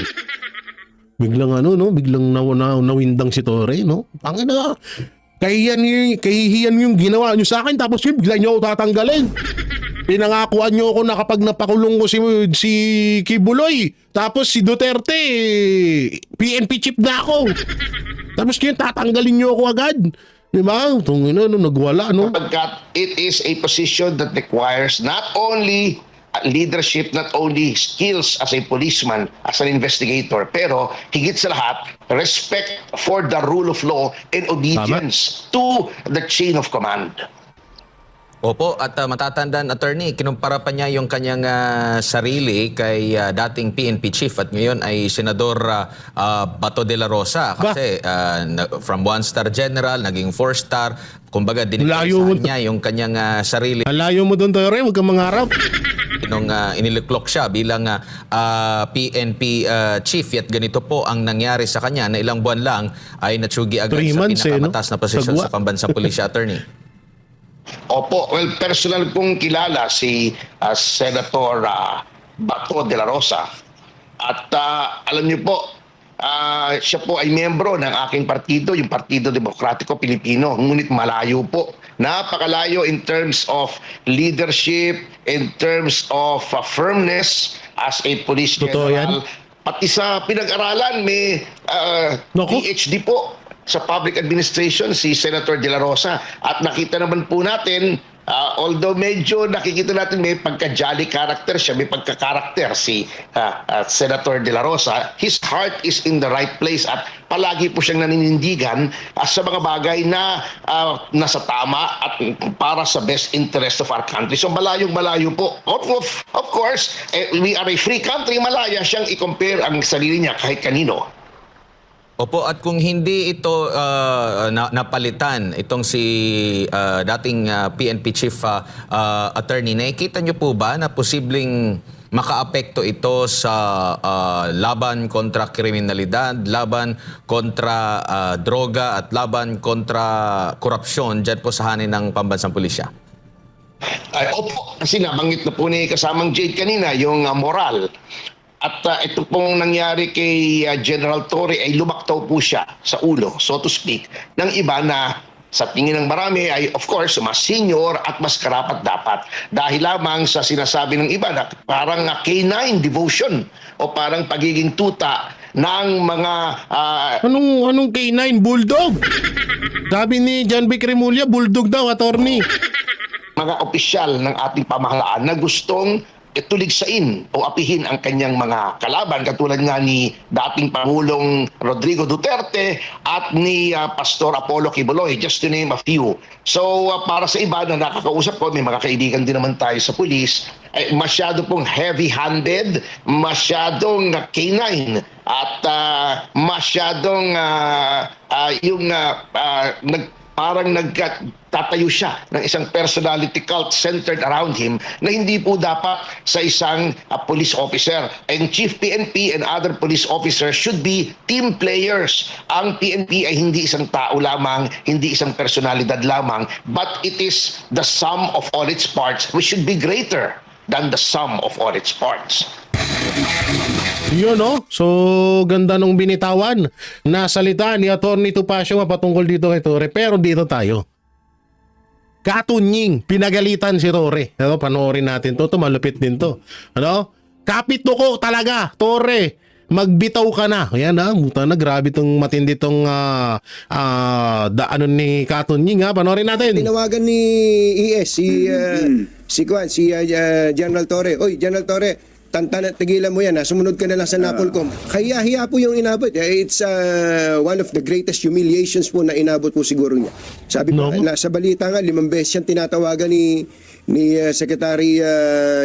Biglang biglang nawindang si Tory, no? Pangina, kahihiyan yung ginawa nyo sa akin, tapos yun, bigla nyo ako tatanggalin. Pinangakuan nyo ako na kapag napakulong ko si Kibuloy, tapos si Duterte, PNP chief na ako. Tapos yun, tatanggalin nyo ako agad. Diba? Nagwala, no? Pagkat it is a position that requires not only leadership, not only skills as a policeman, as an investigator, pero higit sa lahat, respect for the rule of law and obedience to the chain of command. Opo, at matatandaan, attorney, kinumpara pa niya yung kanyang sarili kay dating PNP chief at ngayon ay Senador Bato de la Rosa. Kasi from 1-star general, naging 4-star. Kumbaga, dinipasahan niya yung kanyang sarili. Alayo mo doon, Tory, huwag kang mangarap. Nung iniluklok siya bilang PNP chief, at ganito po ang nangyari sa kanya na ilang buwan lang ay natsugi agad sa pinakamataas na posisyon sa pambansang pulisya, attorney. Opo, well, personal kong kilala si Senator Bato de la Rosa. At alam niyo po, siya po ay miyembro ng aking partido, yung Partido Demokratiko Pilipino. Ngunit malayo po. Napakalayo in terms of leadership, in terms of firmness as a police general. Pati sa pinag-aralan, may PhD po sa public administration si Senator De La Rosa, at nakita naman po natin, although medyo nakikita natin may pagka-jolly character siya, may pagka-character si Senator De La Rosa, his heart is in the right place at palagi po siyang naninindigan sa mga bagay na nasa tama at para sa best interest of our country. So malayong-malayo po. Of course, we are a free country, malaya siyang i-compare ang sarili niya kahit kanino. Opo, at kung hindi ito napalitan, itong si dating PNP Chief Attorney, nakikita niyo po ba na posibleng makaapekto ito sa laban kontra kriminalidad, laban kontra droga at laban kontra korupsyon dyan po sa hanin ng pambansang pulisya? Opo, kasi nabanggit na po ni kasamang Jade kanina, yung moral. At ito pong nangyari kay General Tory ay lumaktaw po siya sa ulo, so to speak, ng iba na sa tingin ng marami ay of course mas senior at mas karapat dapat. Dahil lamang sa sinasabi ng iba na parang canine devotion o parang pagiging tuta ng mga... Anong canine? Bulldog? Sabi ni John B. Cremulya, bulldog daw, attorney. Mga opisyal ng ating pamahalaan na gustong tuligsain o apihin ang kanyang mga kalaban, katulad nga ni dating Pangulong Rodrigo Duterte at ni Pastor Apollo Kibuloy, just to name a few. So para sa iba na nakakausap ko, may mga kaibigan din naman tayo sa pulis, masyado pong heavy-handed, masyadong canine, at masyadong parang magtatayo siya ng isang personality cult centered around him na hindi po dapat sa isang police officer. And Chief PNP and other police officers should be team players. Ang PNP ay hindi isang tao lamang, hindi isang personalidad lamang, but it is the sum of all its parts, which should be greater than the sum of all its parts. Yun, no? So, ganda nung binitawan na salita ni Atty. Topacio patungkol dito kay Torre. Pero dito tayo. Katunying, pinagalitan si Torre. Ano, panoorin natin to. Ito, malupit din to. Ano? Kapit ko talaga, Torre. Magbitaw ka na. Ayan na, muta na. Grabe tong matindi tong ni Katunying. Panoorin natin. Tinawagan ni ES, si General Torre. Oy, General Torre, tigilan mo yan, sumunod ka na lang sa Napolcom. Kaya hiya po yung inabot. It's one of the greatest humiliations po na inabot po siguro niya. Sabi po, sa balita nga, 5 beses siyang tinatawagan ni Secretary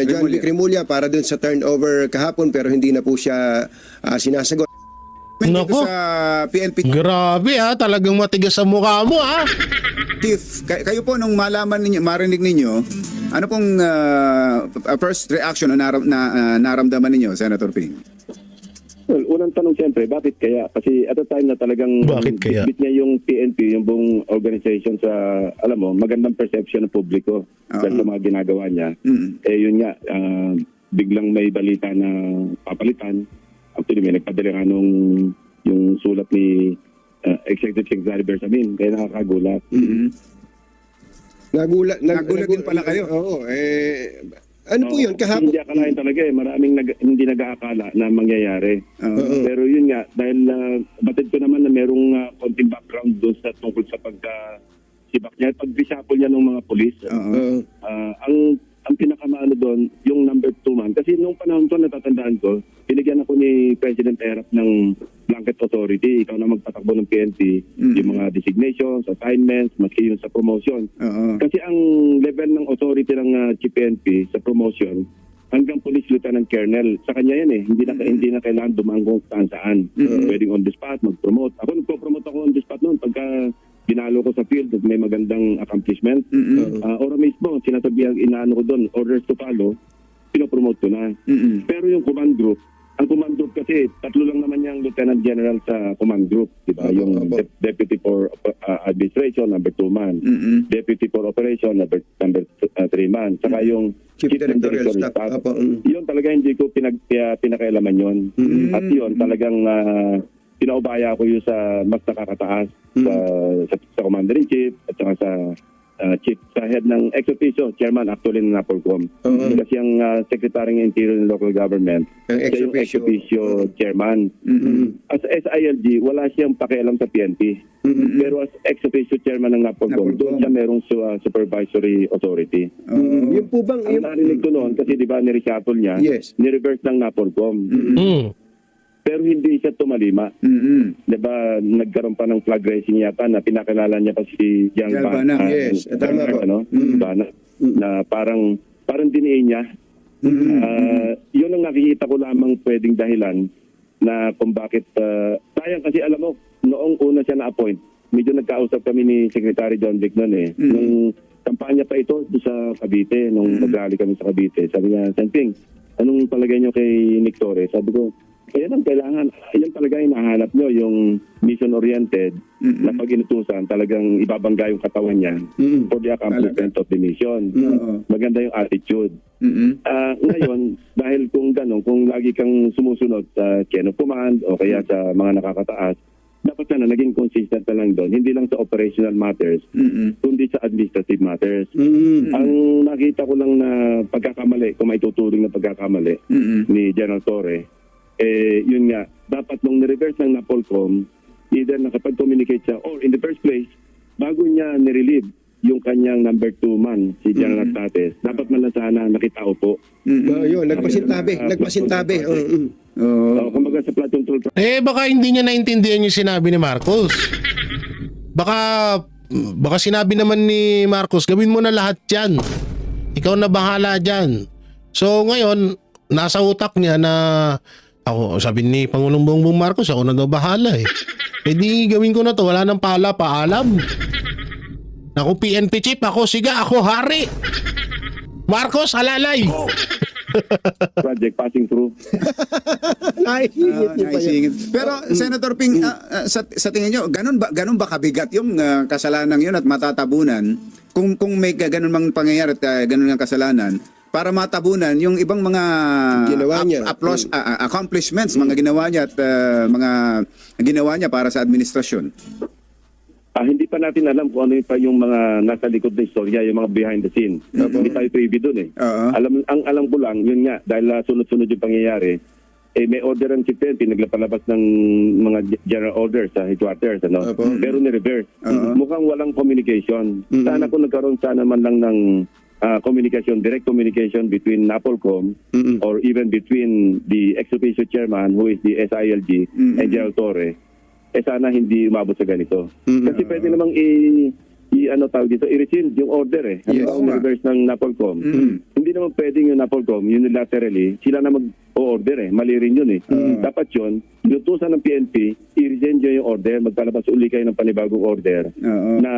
John Vic Rimulya para dun sa turnover kahapon, pero hindi na po siya sinasagot. Nako. Sa PNP Grabe talagang matigas sa mukha mo Chief, kayo po nung malaman ninyo, marinig ninyo, ano pong first reaction na naramdaman ninyo, Senator Ping? Well, unang tanong siyempre, bakit kaya? Kasi at the time na talagang bitbit niya yung PNP, yung buong organization sa, alam mo, magandang perception ng publiko dahil sa mga ginagawa niya. Eh yun nga, biglang may balita na papalitan. Actually, may nagpadala nga nung yung sulat ni Executive Secretary Bersamin, kaya nakakagulat. Nagulat din pala kayo. Oo, ano po yun? Kahapon? Hindi akalain talaga maraming hindi nag-aakala na mangyayari. Pero yun nga, dahil batid ko naman na merong konting background doon sa tungkol sa pagka-sibak niya, pag-reshuffle niya ng mga polis. Ang pinakamaano doon, yung number 2 man. Kasi nung panahon ko, natatandaan ko, binigyan ako ni President Erap ng blanket authority. Ikaw na magpatakbo ng PNP, yung mga designations, assignments, maski yung sa promotion. Kasi ang level ng authority ng PNP sa promotion, hanggang police lieutenant colonel, sa kanya yan Hindi na kailangan dumaan kung saan. Pwedeng on the spot, mag-promote. Ako nagpo-promote ako on the spot noon pagka binalo ko sa field at may magandang accomplishment. Ora mismo, sinasabihan, inaano ko doon, orders to follow, pinopromote ko na. Pero yung command group, ang command group kasi, 3 lang naman yung lieutenant general sa command group. Diba? Yung deputy for administration, number 2 man. Deputy for operation, number 3 man. Saka yung chief directorial staff. Yun talaga hindi ko pinakailaman yun. At yun talagang pinaubaya ko yung sa mas nakakataas sa Commander-in-Chief at saka sa chief sa head ng ex-officio, chairman actually ng Napolcom. Kasi ang Secretary ng Interior and Local Government, siya yung ex-officio chairman. As SILG, wala siyang pakialam sa PNP. Pero as ex-officio chairman ng Napolcom, doon siya merong supervisory authority. Yung po bang... Ang narinig ko noon, kasi di ba ni-reshuffle niya, ni-reverse ng Napolcom. Pero hindi siya tumalima. Diba, nagkaroon pa ng flag raising yata na pinakilala niya pa si Jan Bana. Yes, tama po. Bana, na parang diniin niya. Yun ang nakikita ko lamang pwedeng dahilan na kung bakit, sayang kasi alam mo, noong una siya na-appoint, medyo nagkausap kami ni Secretary John Vic noon Nung kampanya pa ito sa Cavite, nung nag-rally kami sa Cavite, sabi niya, Sanping, anong palagay niyo kay Nick Torres? Sabi ko, kaya lang kailangan, yan talaga yung nahanap nyo, yung mission-oriented na pag inutusan, talagang ibabangga yung katawan niya for the accomplishment of the mission. Maganda yung attitude. Ngayon, dahil kung gano'n, kung lagi kang sumusunod sa chain of command o kaya sa mga nakakataas, dapat sana naging consistent na lang doon, hindi lang sa operational matters, kundi sa administrative matters. Ang nakita ko lang na pagkakamali, kung may tuturing na pagkakamali ni General Torre, yun nga, dapat nung ni-reverse ng Napolcom, either nakapag-communicate siya, or in the first place, bago niya nirelieve yung kanyang number 2 man, si General Tates, dapat man lang sana nakitao po. Yun, nagpasintabi. Kumbaga sa flood control. Baka hindi niya naintindihan yung sinabi ni Marcos. Baka sinabi naman ni Marcos, gawin mo na lahat yan. Ikaw na bahala dyan. So ngayon, nasa utak niya na ako, sabi ni Pangulong Bongbong Marcos, ako na daw bahala Eh di gawin ko na to, wala nang paalam. Ako PNP chief, ako siga, ako hari. Marcos, alalay. Project passing through. Naisingit niyo pa yun. Naisingit. Pero Senator Ping, sa tingin nyo, ganun ba kabigat yung kasalanan yun at matatabunan kung may ganun mang pangyayari at ganun ang kasalanan para matabunan yung ibang mga Ginawa niya. accomplishments, mga ginawa niya at mga ginawa niya para sa administrasyon? Hindi pa natin alam kung ano pa yung mga nasa likod ng istorya, yung mga behind the scene. Hindi tayo privy dun eh. Ang alam ko lang, yun nga, dahil sunod-sunod yung pangyayari, may order ang Chief PNP, nagpalabas ng mga general orders sa headquarters, ano? Pero ni-reverse. Mukhang walang communication. Sana kung nagkaroon sana man lang ng communication, direct communication between NAPOLCOM or even between the ex-officio chairman who is the SILG and General Torre, sana hindi umabot sa ganito. Kasi pwede namang i-rescind yung order eh. Halimbawa, reverse ng NAPOLCOM. Hindi naman pwedeng yung NAPOLCOM unilaterally, sila na mag-order eh. Mali rin yun eh. Dapat yun, inutusan ng PNP, i-rescind nyo yung order, magpalabas uli kayo ng panibagong order na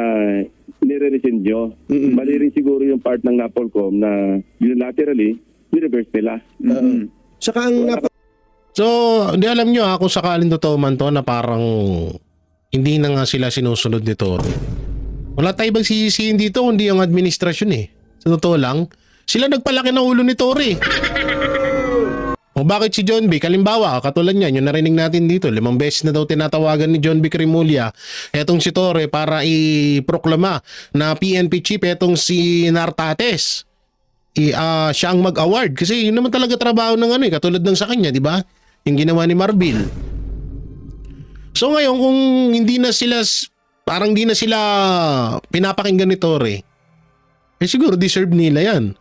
nire-rescind nyo. Mali rin siguro yung part ng NAPOLCOM na unilaterally, i-reverse nila. Saka ang So, hindi alam nyo kung sakaling totoo man to na parang hindi na nga sila sinusunod ni Torre. Wala tayo bang sisisihin dito kundi yung administrasyon eh. Sa totoo lang, sila nagpalaki ng ulo ni Torre. O bakit si John B? Kalimbawa, katulad niyan, yung narinig natin dito, 5 beses na daw tinatawagan ni John B. Cremulya etong si Torre para iproklama na PNP chief etong si Nartates. Siya ang mag-award kasi yun naman talaga trabaho ng katulad ng sa kanya, di ba? Yung ginawa ni Marbil. So ngayon kung hindi na sila parang di na sila pinapakinggan ni Torre, siguro deserve nila yan.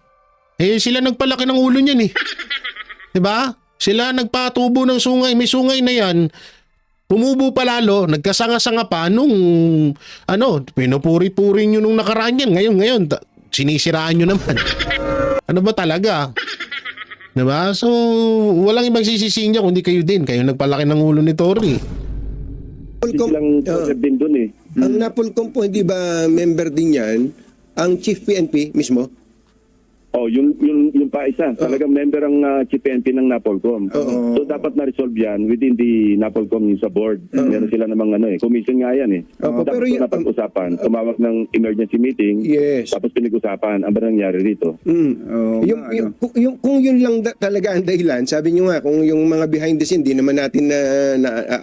Sila nagpalaki ng ulo niyan eh. 'Di ba? Sila nagpatubo ng sungay, may sungay na yan. Tumubo pa lalo, nagkasanga-sanga pa nung pinupuri-puri nyo nung nakaraan yan. Ngayon sinisiraan nyo naman. Ano ba talaga? Diba? So, walang ibang sisisihin niya kundi kayo din. Kayo nagpalaki ng ulo ni Torre. Silang din dun eh. Ang NAPOLCOM po, hindi ba member din yan? Ang Chief PNP mismo? Yung pa isa. Talagang member ang Chief PNP ng NAPOLCOM. So, dapat na-resolve yan within the NAPOLCOM yung sa board. Meron sila namang commission nga yan eh. Dapat pero ito napag-usapan. Tumawag ng emergency meeting. Yes. Tapos pinag-usapan. Ang ba nangyari dito? Kung yun lang talaga ang dahilan, sabi nyo nga, kung yung mga behind the scene, di naman natin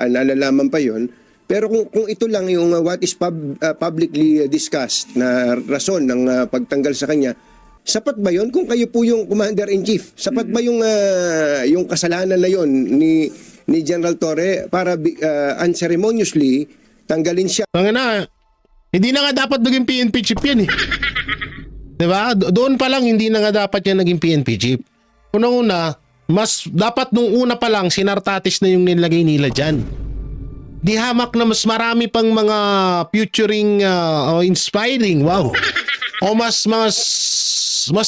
nalalaman pa yon. Pero kung ito lang yung what is publicly discussed na rason ng pagtanggal sa kanya, sapat ba yon kung kayo po yung Commander-in-Chief? Sapat ba yung kasalanan na yon ni General Torre para unceremoniously tanggalin siya? Hindi na nga dapat naging PNP chief yan eh. Diba? Doon pa lang hindi na nga dapat yan naging PNP chief. Unang-una, mas dapat nung una pa lang si Nartates na yung nilagay nila dyan. Di hamak na mas marami pang mga futuring inspiring, wow. O mas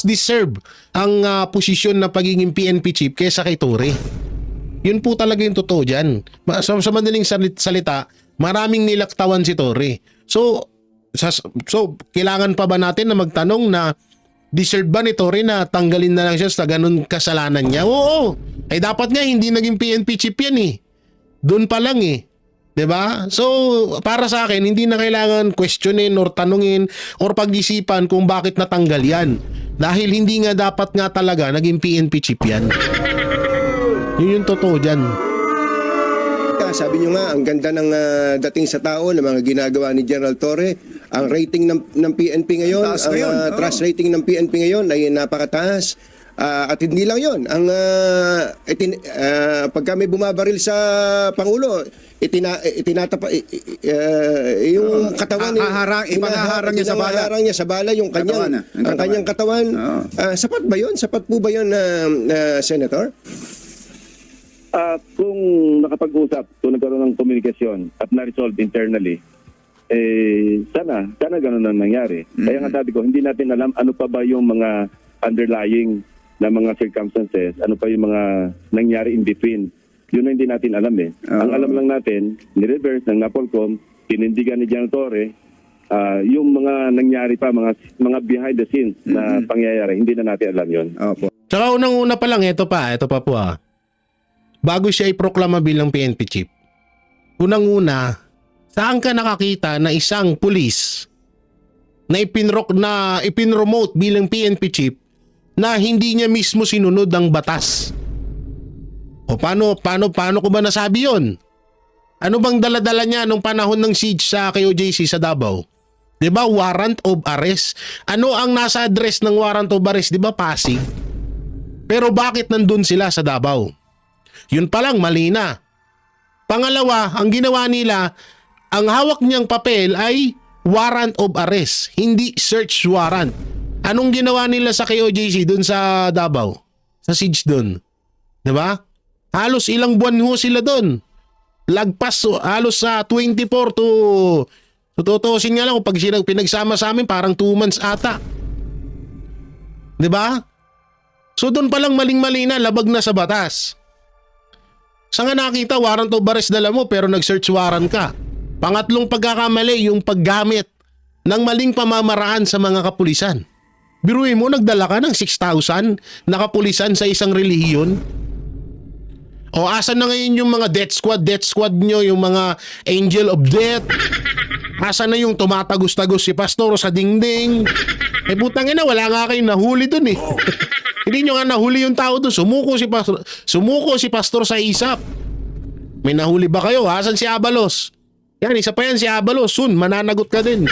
deserve ang posisyon na pagiging PNP chief kaysa kay Torre. Yun po talaga yung totoo dyan. Sa madaling salita, maraming nilaktawan si Torre. So kailangan pa ba natin na magtanong na deserve ba ni Torre na tanggalin na lang siya sa ganun kasalanan niya? Oo. Dapat nga hindi naging PNP chief yan eh. Doon pa lang eh. 'Di ba? So, para sa akin, hindi na kailangan questionin or tanungin or pag-isipan kung bakit natanggal yan. Dahil hindi nga dapat nga talaga naging PNP chief yan. Yun yung totoo dyan. Sabi nyo nga, ang ganda ng dating sa tao ng mga ginagawa ni General Torre. Ang rating ng PNP ngayon, ang trust rating ng PNP ngayon ay napakataas. At hindi lang yon, ang pagka may bumabaril sa Pangulo, yung katawan ipahaharang niya sa bala. Ipahaharang niya sa bala yung kanyang katawan. Sapat ba yon? Sapat po ba yon, Senator? Kung nakapag-usap, kung nagkaroon ng komunikasyon at na-resolve internally, sana ganun ang nangyari. Kaya nga sabi ko, hindi natin alam ano pa ba yung mga underlying na mga circumstances, ano pa yung mga nangyari in between. Yun na hindi natin alam eh. Ang alam lang natin, ni-reverse ng NAPOLCOM, tinindigan ni General Torre, yung mga nangyari pa, mga behind the scenes na pangyayari, hindi na natin alam yun. Opo. Tsaka unang-una pa lang, ito pa po bago siya iproklama bilang PNP chief. Unang-una, saan ka nakakita na isang pulis na ipinromote bilang PNP chief na hindi niya mismo sinunod ang batas? O paano ko ba nasabi yon? Ano bang dala-dala niya nung panahon ng siege sa KOJC sa Davao? 'Di ba warrant of arrest? Ano ang nasa address ng warrant of arrest? 'Di ba Pasig? Pero bakit nandun sila sa Davao? Yun pa lang, mali na. Pangalawa, ang ginawa nila, ang hawak niyang papel ay warrant of arrest, hindi search warrant. Anong ginawa nila sa KOJC dun sa Davao? Sa siege dun? 'Di ba? Halos ilang buwan ho sila dun. Lagpas halos sa 24 to tutuusin nga lang kung pag pinagsama sa amin parang 2 months ata. 'Di ba? So doon pa lang maling-mali na, labag na sa batas. Sa nga nakita warrant of arrest dala mo pero nag-search warrant ka. Pangatlong pagkakamali yung paggamit ng maling pamamaraan sa mga kapulisan. Biruin mo, nagdala ka ng 6,000 na kapulisan sa isang relihiyon. O asan na ngayon yung mga death squad nyo, yung mga angel of death? Asan na yung tumatagos-tagos si pastor sa dingding? Eh putang ina, wala nga kayong nahuli dun eh. Hindi nyo nga nahuli yung tao dun. Sumuko si pastor sa isap. May nahuli ba kayo? Asan si Abalos? Yan, isa pa yan si Abalos. Soon, mananagot ka din.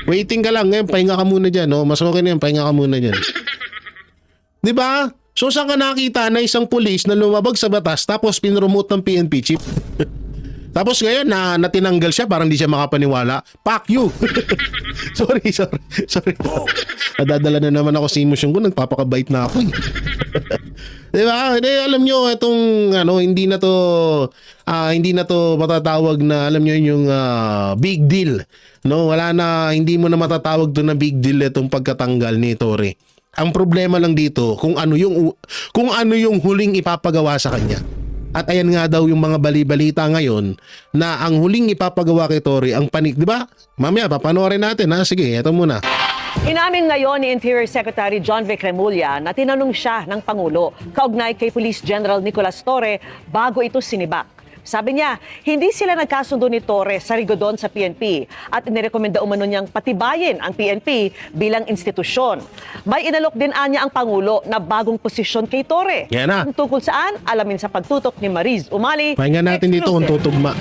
Waiting ka lang. Ngayon, pahinga ka muna dyan. No? Mas okay na yan, pahinga ka muna dyan. Diba? So saan ka nakita na isang pulis na lumabag sa batas tapos pinromote ng PNP chief? Tapos ngayon na natinanggal siya, parang di siya makapaniwala. Fuck you. sorry. Nadadala na naman ako sa emosyon ko, nagpapakabait na ako. Diba? Alam nyo itong hindi na to matatawag na, alam nyo yung big deal. No, wala na, hindi mo na matatawag to na big deal itong pagkatanggal ni Torre. Ang problema lang dito kung ano yung huling ipapagawa sa kanya. At ayan nga daw yung mga bali-balita ngayon na ang huling ipapagawa kay Torre ang panik, di ba? Mamaya papanoorin natin ha. Sige, eto muna. Inamin ngayon ni Interior Secretary John Vic Remulla na tinanong siya ng Pangulo kaugnay kay Police General Nicolas Torre bago ito sinibak. Sabi niya, hindi sila nagkasundo ni Torre sa Rigodon sa PNP at inirekomenda umano niyang patibayin ang PNP bilang institusyon. May inalok din anya ang Pangulo na bagong posisyon kay Torre. Yan na. Ang tungkol saan, alamin sa pagtutok ni Mariz Umali. Pahinga natin dito kung tutugma.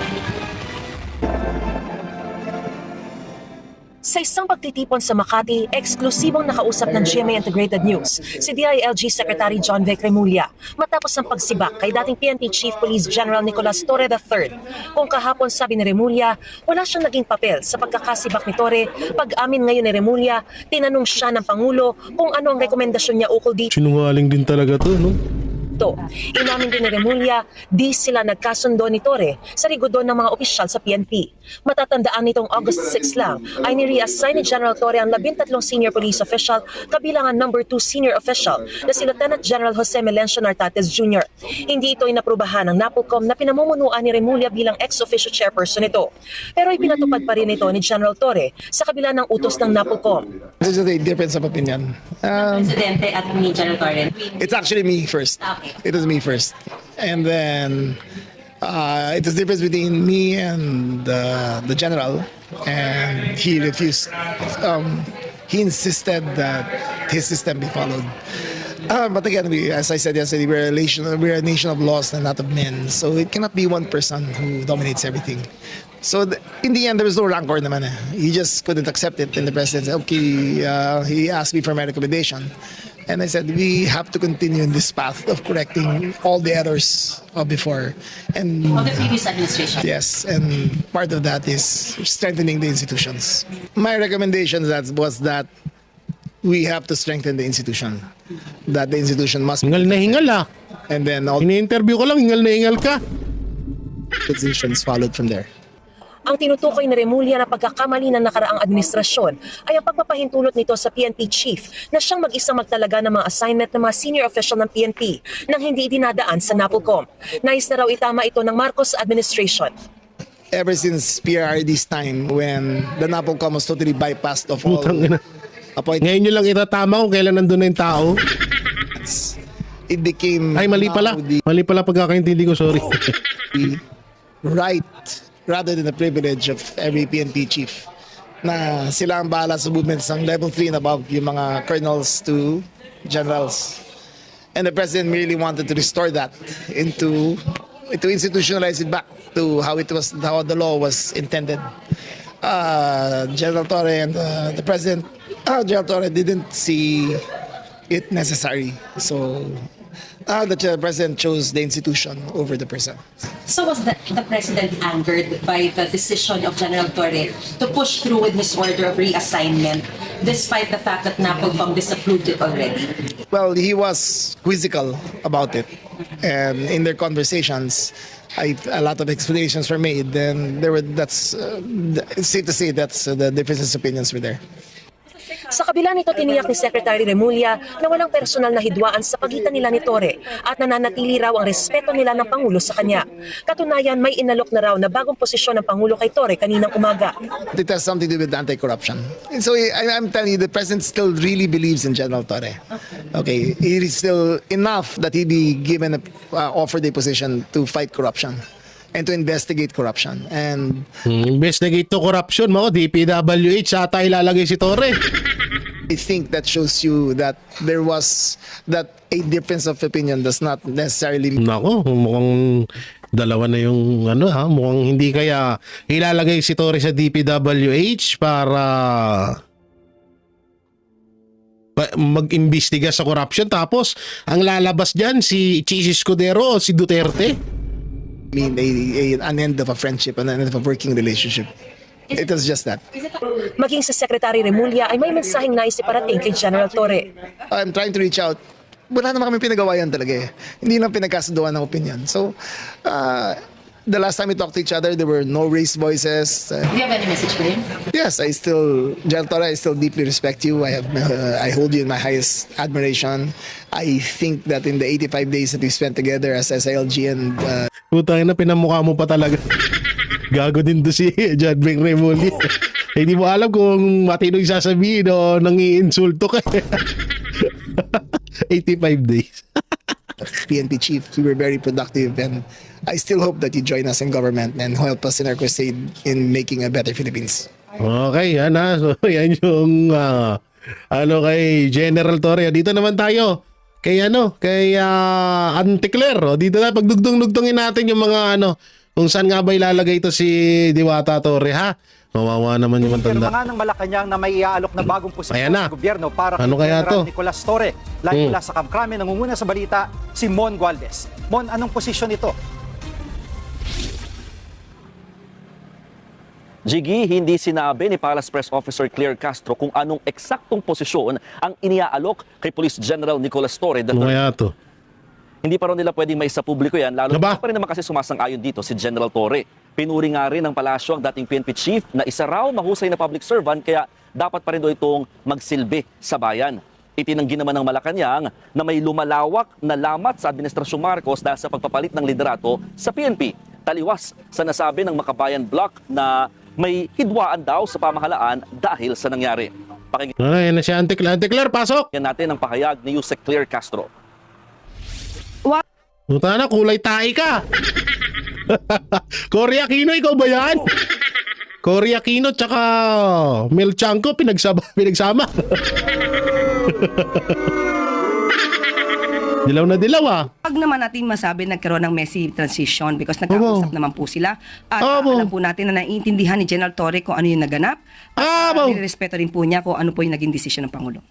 Sa isang pagtitipon sa Makati, eksklusibong nakausap ng GMA Integrated News si DILG Secretary John Vic Remulla matapos ng pagsibak kay dating PNP Chief Police General Nicolas Torre III. Kung kahapon sabi ni Remulla, wala siyang naging papel sa pagkakasibak ni Torre, pag-amin ngayon ni Remulla, tinanong siya ng Pangulo kung ano ang rekomendasyon niya ukol dito. Sinungaling din talaga to, no? Inamin din ni Remulla, di sila nagkasundo ni Torre sa Rigodon ng mga opisyal sa PNP. Matatandaan nitong August 6 lang ay ni-reassign ni General Torre ang 13 senior police official kabilang ang number 2 senior official na si Lieutenant General Jose Melencio Nartates Jr. Hindi ito inaprubahan ng NAPOLCOM na pinamumunuan ni Remulla bilang ex-officio chairperson nito. Pero ipinatupad pa rin ito ni General Torre sa kabila ng utos ng NAPOLCOM. This is a difference of opinion. Presidente at ni General Torre. It's actually me first. It was me first. And then it was difference between me and the general, and he refused. He insisted that his system be followed. But again, as I said yesterday, we're a nation of laws and not of men. So it cannot be one person who dominates everything. So in the end, there was no rancor naman. He just couldn't accept it, and the president said, okay, he asked me for my recommendation. And I said, we have to continue in this path of correcting all the errors of before. And Of the previous administration. yes, and part of that is strengthening the institutions. My recommendation was that we have to strengthen the institution. That the institution must Hingal na hingal ah. and then all Ini-interview ko lang, hingal na hingal ka. positions followed from there. Ang tinutukoy ni Remulla na pagkakamali ng nakaraang administrasyon ay ang pagpapahintulot nito sa PNP chief na siyang mag-isang magtalaga ng mga assignment ng mga senior official ng PNP nang hindi dinadaan sa NAPOLCOM. Nais na raw itama ito ng Marcos administration. ever since PRRD's time when the NAPOLCOM was totally bypassed of all Putang ina. appointments. Ngayon nyo lang itatama kung kailan nandun na yung tao. It became Ay, mali pala. now the Mali pala pagkakaintindi ko, sorry. right rather than the privilege of every PNP chief na sila ang bahala sa movements ng level 3 and above, yung mga colonels to generals. And the president really wanted to restore that to institutionalize it back to how the law was intended. General Torre and the president, General Torre didn't see it necessary. So the president chose the institution over the person. So was the president angered by the decision of General Torre to push through with his order of reassignment despite the fact that NAPOLCOM disapproved it already? Well, he was quizzical about it. And in their conversations, a lot of explanations were made. And it's safe to say that's the differences of opinions were there. Sa kabila nito, tiniyak ni Secretary Remulla na walang personal na hidwaan sa pagitan nila ni Torre at nananatili raw ang respeto nila ng Pangulo sa kanya. Katunayan, may inalok na raw na bagong posisyon ng Pangulo kay Torre kaninang umaga. It has something to do with anti-corruption. And so I'm telling you, the president still really believes in General Torre. Okay, it is still enough that he be given offered a position to fight corruption and to investigate corruption. And Investigate to corruption, mga DPWH, ata ilalagay si Torre. I think that shows you that there was that a difference of opinion does not necessarily Nako, mukhang dalawa na yung mukhang hindi kaya ilalagay si Torre sa DPWH para mag-imbestiga sa corruption, tapos ang lalabas diyan si Chis Escudero o si Duterte. mean an end of a friendship, an end of a working relationship. It was just that. Maging sa Secretary Remulla ay may mensaheng nais iparating kay General Torre. I'm trying to reach out. Wala naman kami pinagawa yan talaga eh. Hindi lang pinagkasunduan ng opinion. So, the last time we talked to each other, there were no raised voices. Do you have any message for him? Yes, General Torre, I still deeply respect you. I hold you in my highest admiration. I think that in the 85 days that we spent together as SILG and Putang na, pinamukha mo pa talaga. Gago din to si John Vic Remulla. Hindi mo alam kung matino yung sasabihin o nangi-insulto ka. 85 days. PNP chief, we were very productive, and I still hope that you join us in government and help us in our crusade in making a better Philippines. Okay, yan ha. So, yan yung kay General Torre. Dito naman tayo. Kay Auntie Claire. Dito na, pagdugtong-dugtongin natin yung mga kung saan nga ba ilalagay ito si Diwata Torre, ha? Mawawa naman yung matanda. Pirma nga ng Malacanang na may iaalok na bagong posisyon sa gobyerno para kay kaya General to? Nicolas Torre. Live mula sa Kamkrame, nangunguna sa balita si Mon Gualvez. Mon, anong posisyon ito? Jiggy, hindi sinabi ni Palace Press Officer Claire Castro kung anong eksaktong posisyon ang iniaalok kay Police General Nicolas Torre. Ano kaya to? Hindi pa rin nila pwedeng maisa publiko yan, lalo pa rin naman kasi sumasang-ayon dito si General Torre. Pinuri nga rin ng palasyo ang dating PNP chief na isa raw mahusay na public servant, kaya dapat pa rin daw itong magsilbi sa bayan. Itinanggi naman ng Malacanang na may lumalawak na lamat sa Administrasyong Marcos dahil sa pagpapalit ng liderato sa PNP. Taliwas sa nasabi ng Makabayan Block na may hidwaan daw sa pamahalaan dahil sa nangyari. Ay, na si Auntie Claire, pasok! Yan natin ang pahayag ni Yusek Claire Castro. Puta na, kulay tae ka! Cory Aquino, ikaw ba yan? Cory Aquino tsaka Mel Chanco pinagsama. Dilaw na dilaw ah. Pag naman natin masabi nagkaroon ng messy transition because nagkausap naman po sila at alam po natin na naiintindihan ni General Torre kung ano yung naganap at nirespeto rin po niya kung ano po yung naging desisyon ng Pangulo.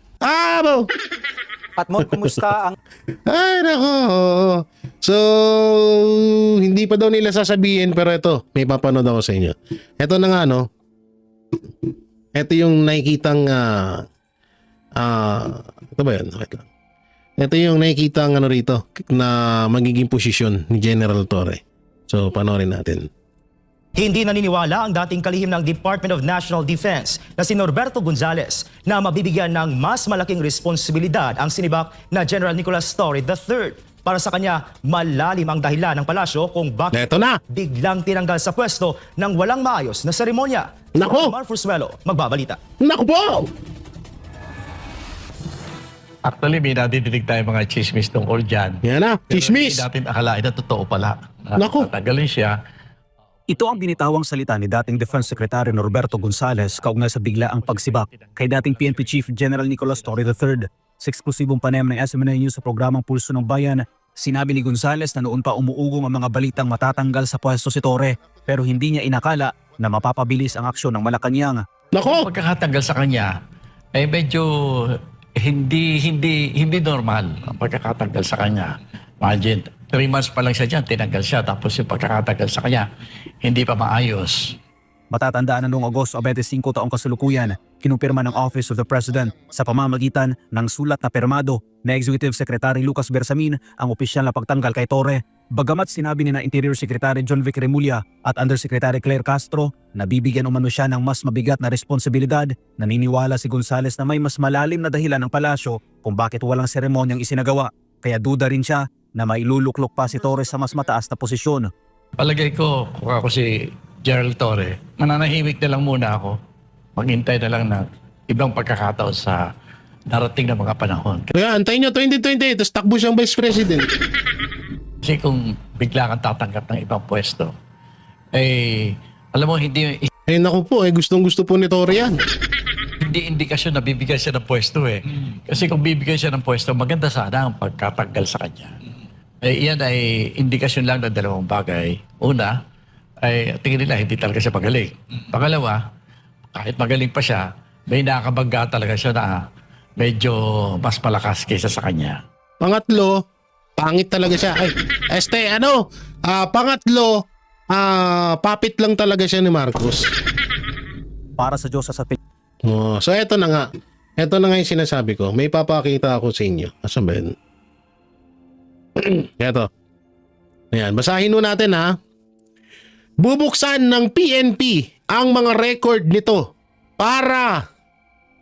At Mon, kumusta ang... Ay, nako. So, hindi pa daw nila sasabihin, pero ito, may papanood ako sa inyo. Ito na nga, no? Ito yung nakikitang, ito ba yun? Wait lang. Ito yung nakikitang rito, na magiging posisyon ni General Torre. So, panoorin natin. Hindi naniniwala ang dating kalihim ng Department of National Defense na si Norberto Gonzales na mabibigyan ng mas malaking responsibilidad ang sinibak na General Nicolas Torre III. Para sa kanya, malalim ang dahilan ng palasyo kung bakit Eto na. biglang tinanggal sa pwesto ng walang maayos na seremonya. Nako! Mar Frusuelo, magbabalita. Naku po! Actually, may nadidinig tayo mga chismis tungkol dyan. Yan na, chismis! Pero hindi natin akalain na totoo pala. Naku! Tatagalin siya. Ito ang binitawang salita ni dating Defense Secretary Norberto Gonzales kaugnay sa biglaang pagsibak kay dating PNP Chief General Nicolas Torre III. Sa eksklusibong panayam ng SMNI News sa programang Pulso ng Bayan, sinabi ni Gonzales na noon pa umuugong ang mga balitang matatanggal sa pwesto si Torre pero hindi niya inakala na mapapabilis ang aksyon ng Malacanang. Nako! Pagkakatanggal sa kanya, eh medyo hindi normal ang pagkakatanggal sa kanya. Imagine, 3 months pa lang siya dyan, tinanggal siya. Tapos yung pagkakatanggal sa kanya, hindi pa maayos. Matatandaan na noong Agosto 25 taong kasalukuyan, kinumpirma ng Office of the President sa pamamagitan ng sulat na pirmado na Executive Secretary Lucas Bersamin ang opisyal na pagtanggal kay Torre. Bagamat sinabi ni na Interior Secretary John Vic Remulla at Undersecretary Claire Castro na bibigyan umano siya ng mas mabigat na responsibilidad, naniniwala si Gonzales na may mas malalim na dahilan ng palasyo kung bakit walang seremonyang isinagawa. Kaya duda rin siya na mailuluklok pa si Torre sa mas mataas na posisyon. Palagay ko, kung ako si Gerald Torre, mananahimik na lang muna ako. Maghintay na lang ng ibang pagkakataon sa darating na mga panahon. Kaya antayin nyo 2028, tapos takbo siyang Vice President. Kasi kung bigla kang tatanggap ng ibang pwesto, eh, alam mo, hindi naku po, gustong-gusto po ni Torre yan. hindi indikasyon na bibigyan siya ng pwesto eh. Kasi kung bibigyan siya ng pwesto, maganda sana ang pagkatanggal sa kanya. Iyan ay indikasyon lang ng dalawang bagay. Una, ay tingin nila hindi talaga siya magaling. Pangalawa, kahit magaling pa siya, may nakakabangga talaga siya na medyo mas malakas kaysa sa kanya. Pangatlo, pangit talaga siya. Pangatlo, papit lang talaga siya ni Marcos. Para sa Diyos sa So eto na nga. Eto na nga yung sinasabi ko. May papakita ako sa inyo. Asan ba yun? Eto. Ayan, basahin nun natin ha. Bubuksan ng PNP ang mga record nito para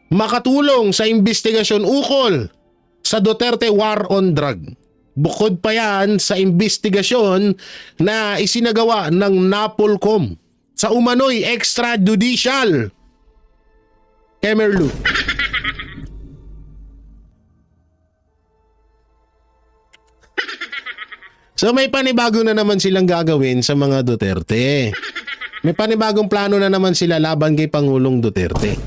makatulong sa investigasyon ukol sa Duterte War on Drug. Bukod pa yan sa investigasyon na isinagawa ng NAPOLCOM sa umano'y extrajudicial Kemerlu. So may panibago na naman silang gagawin sa mga Duterte. May panibagong plano na naman sila laban kay Pangulong Duterte.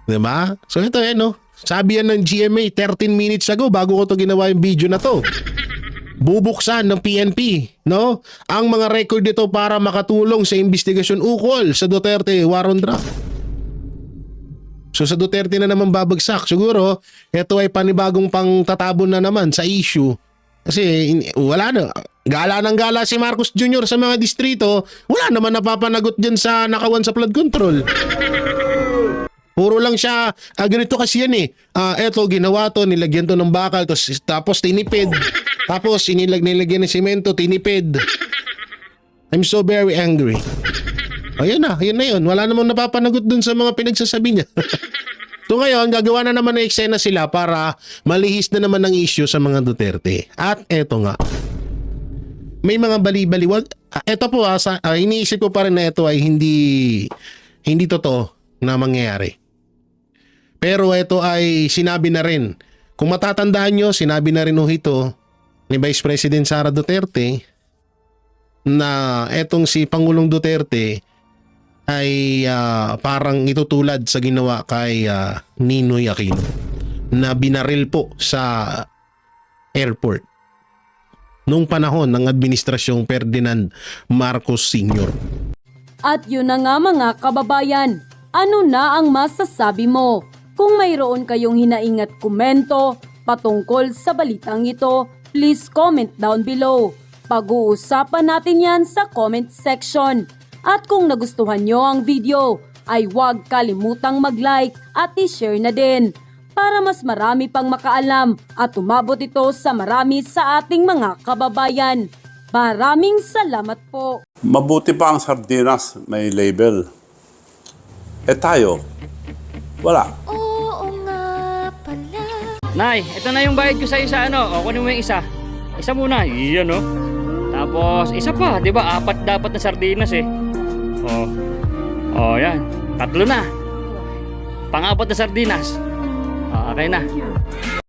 Diba? So ito no? Sabi yan ng GMA 13 minutes ago bago ko to ginawa yung video na to. Bubuksan ng PNP, no? Ang mga record nito para makatulong sa investigasyon ukol sa Duterte War on Drug. So sa Duterte na naman babagsak. Siguro, ito ay panibagong pangtatabon na naman sa issue. Kasi wala na. Gala ng gala si Marcos Jr. sa mga distrito. Wala naman napapanagot dyan sa nakawan sa flood control. Puro lang siya, ganito kasi yan eto, ginawa to, nilagyan to ng bakal, tapos tinipid. Tapos nilagyan ng simento, tinipid. I'm so very angry. Ayun na yun. Wala namang napapanagot dun sa mga pinagsasabi niya. So ngayon, gagawa na naman ng eksena sila para malihis na naman ang issue sa mga Duterte. At eto nga, may mga bali-baliwag. Eto po iniisip ko pa rin na ito ay hindi totoo na mangyayari. Pero ito ay sinabi na rin. Kung matatandaan nyo, sinabi na rin ito ni Vice President Sara Duterte na etong si Pangulong Duterte ay parang itutulad sa ginawa kay Ninoy Aquino na binaril po sa airport nung panahon ng administrasyong Ferdinand Marcos Sr. At yun na nga mga kababayan, ano na ang masasabi mo? Kung mayroon kayong hinaing at komento patungkol sa balitang ito, please comment down below. Pag-uusapan natin yan sa comment section. At kung nagustuhan nyo ang video, ay huwag kalimutang mag-like at i-share na din para mas marami pang makaalam at umabot ito sa marami sa ating mga kababayan. Maraming salamat po. Mabuti pa ang sardinas may label. Tayo, wala. Oo nga pala. Nay, ito na yung bayad ko sa isa, ano? O, kunin mo yung isa. Isa muna. Iyan, no? Tapos, isa pa. Di ba? 4 dapat na sardinas, eh. O, yan. 3 na. Pang-4 na sardinas. O, okay na.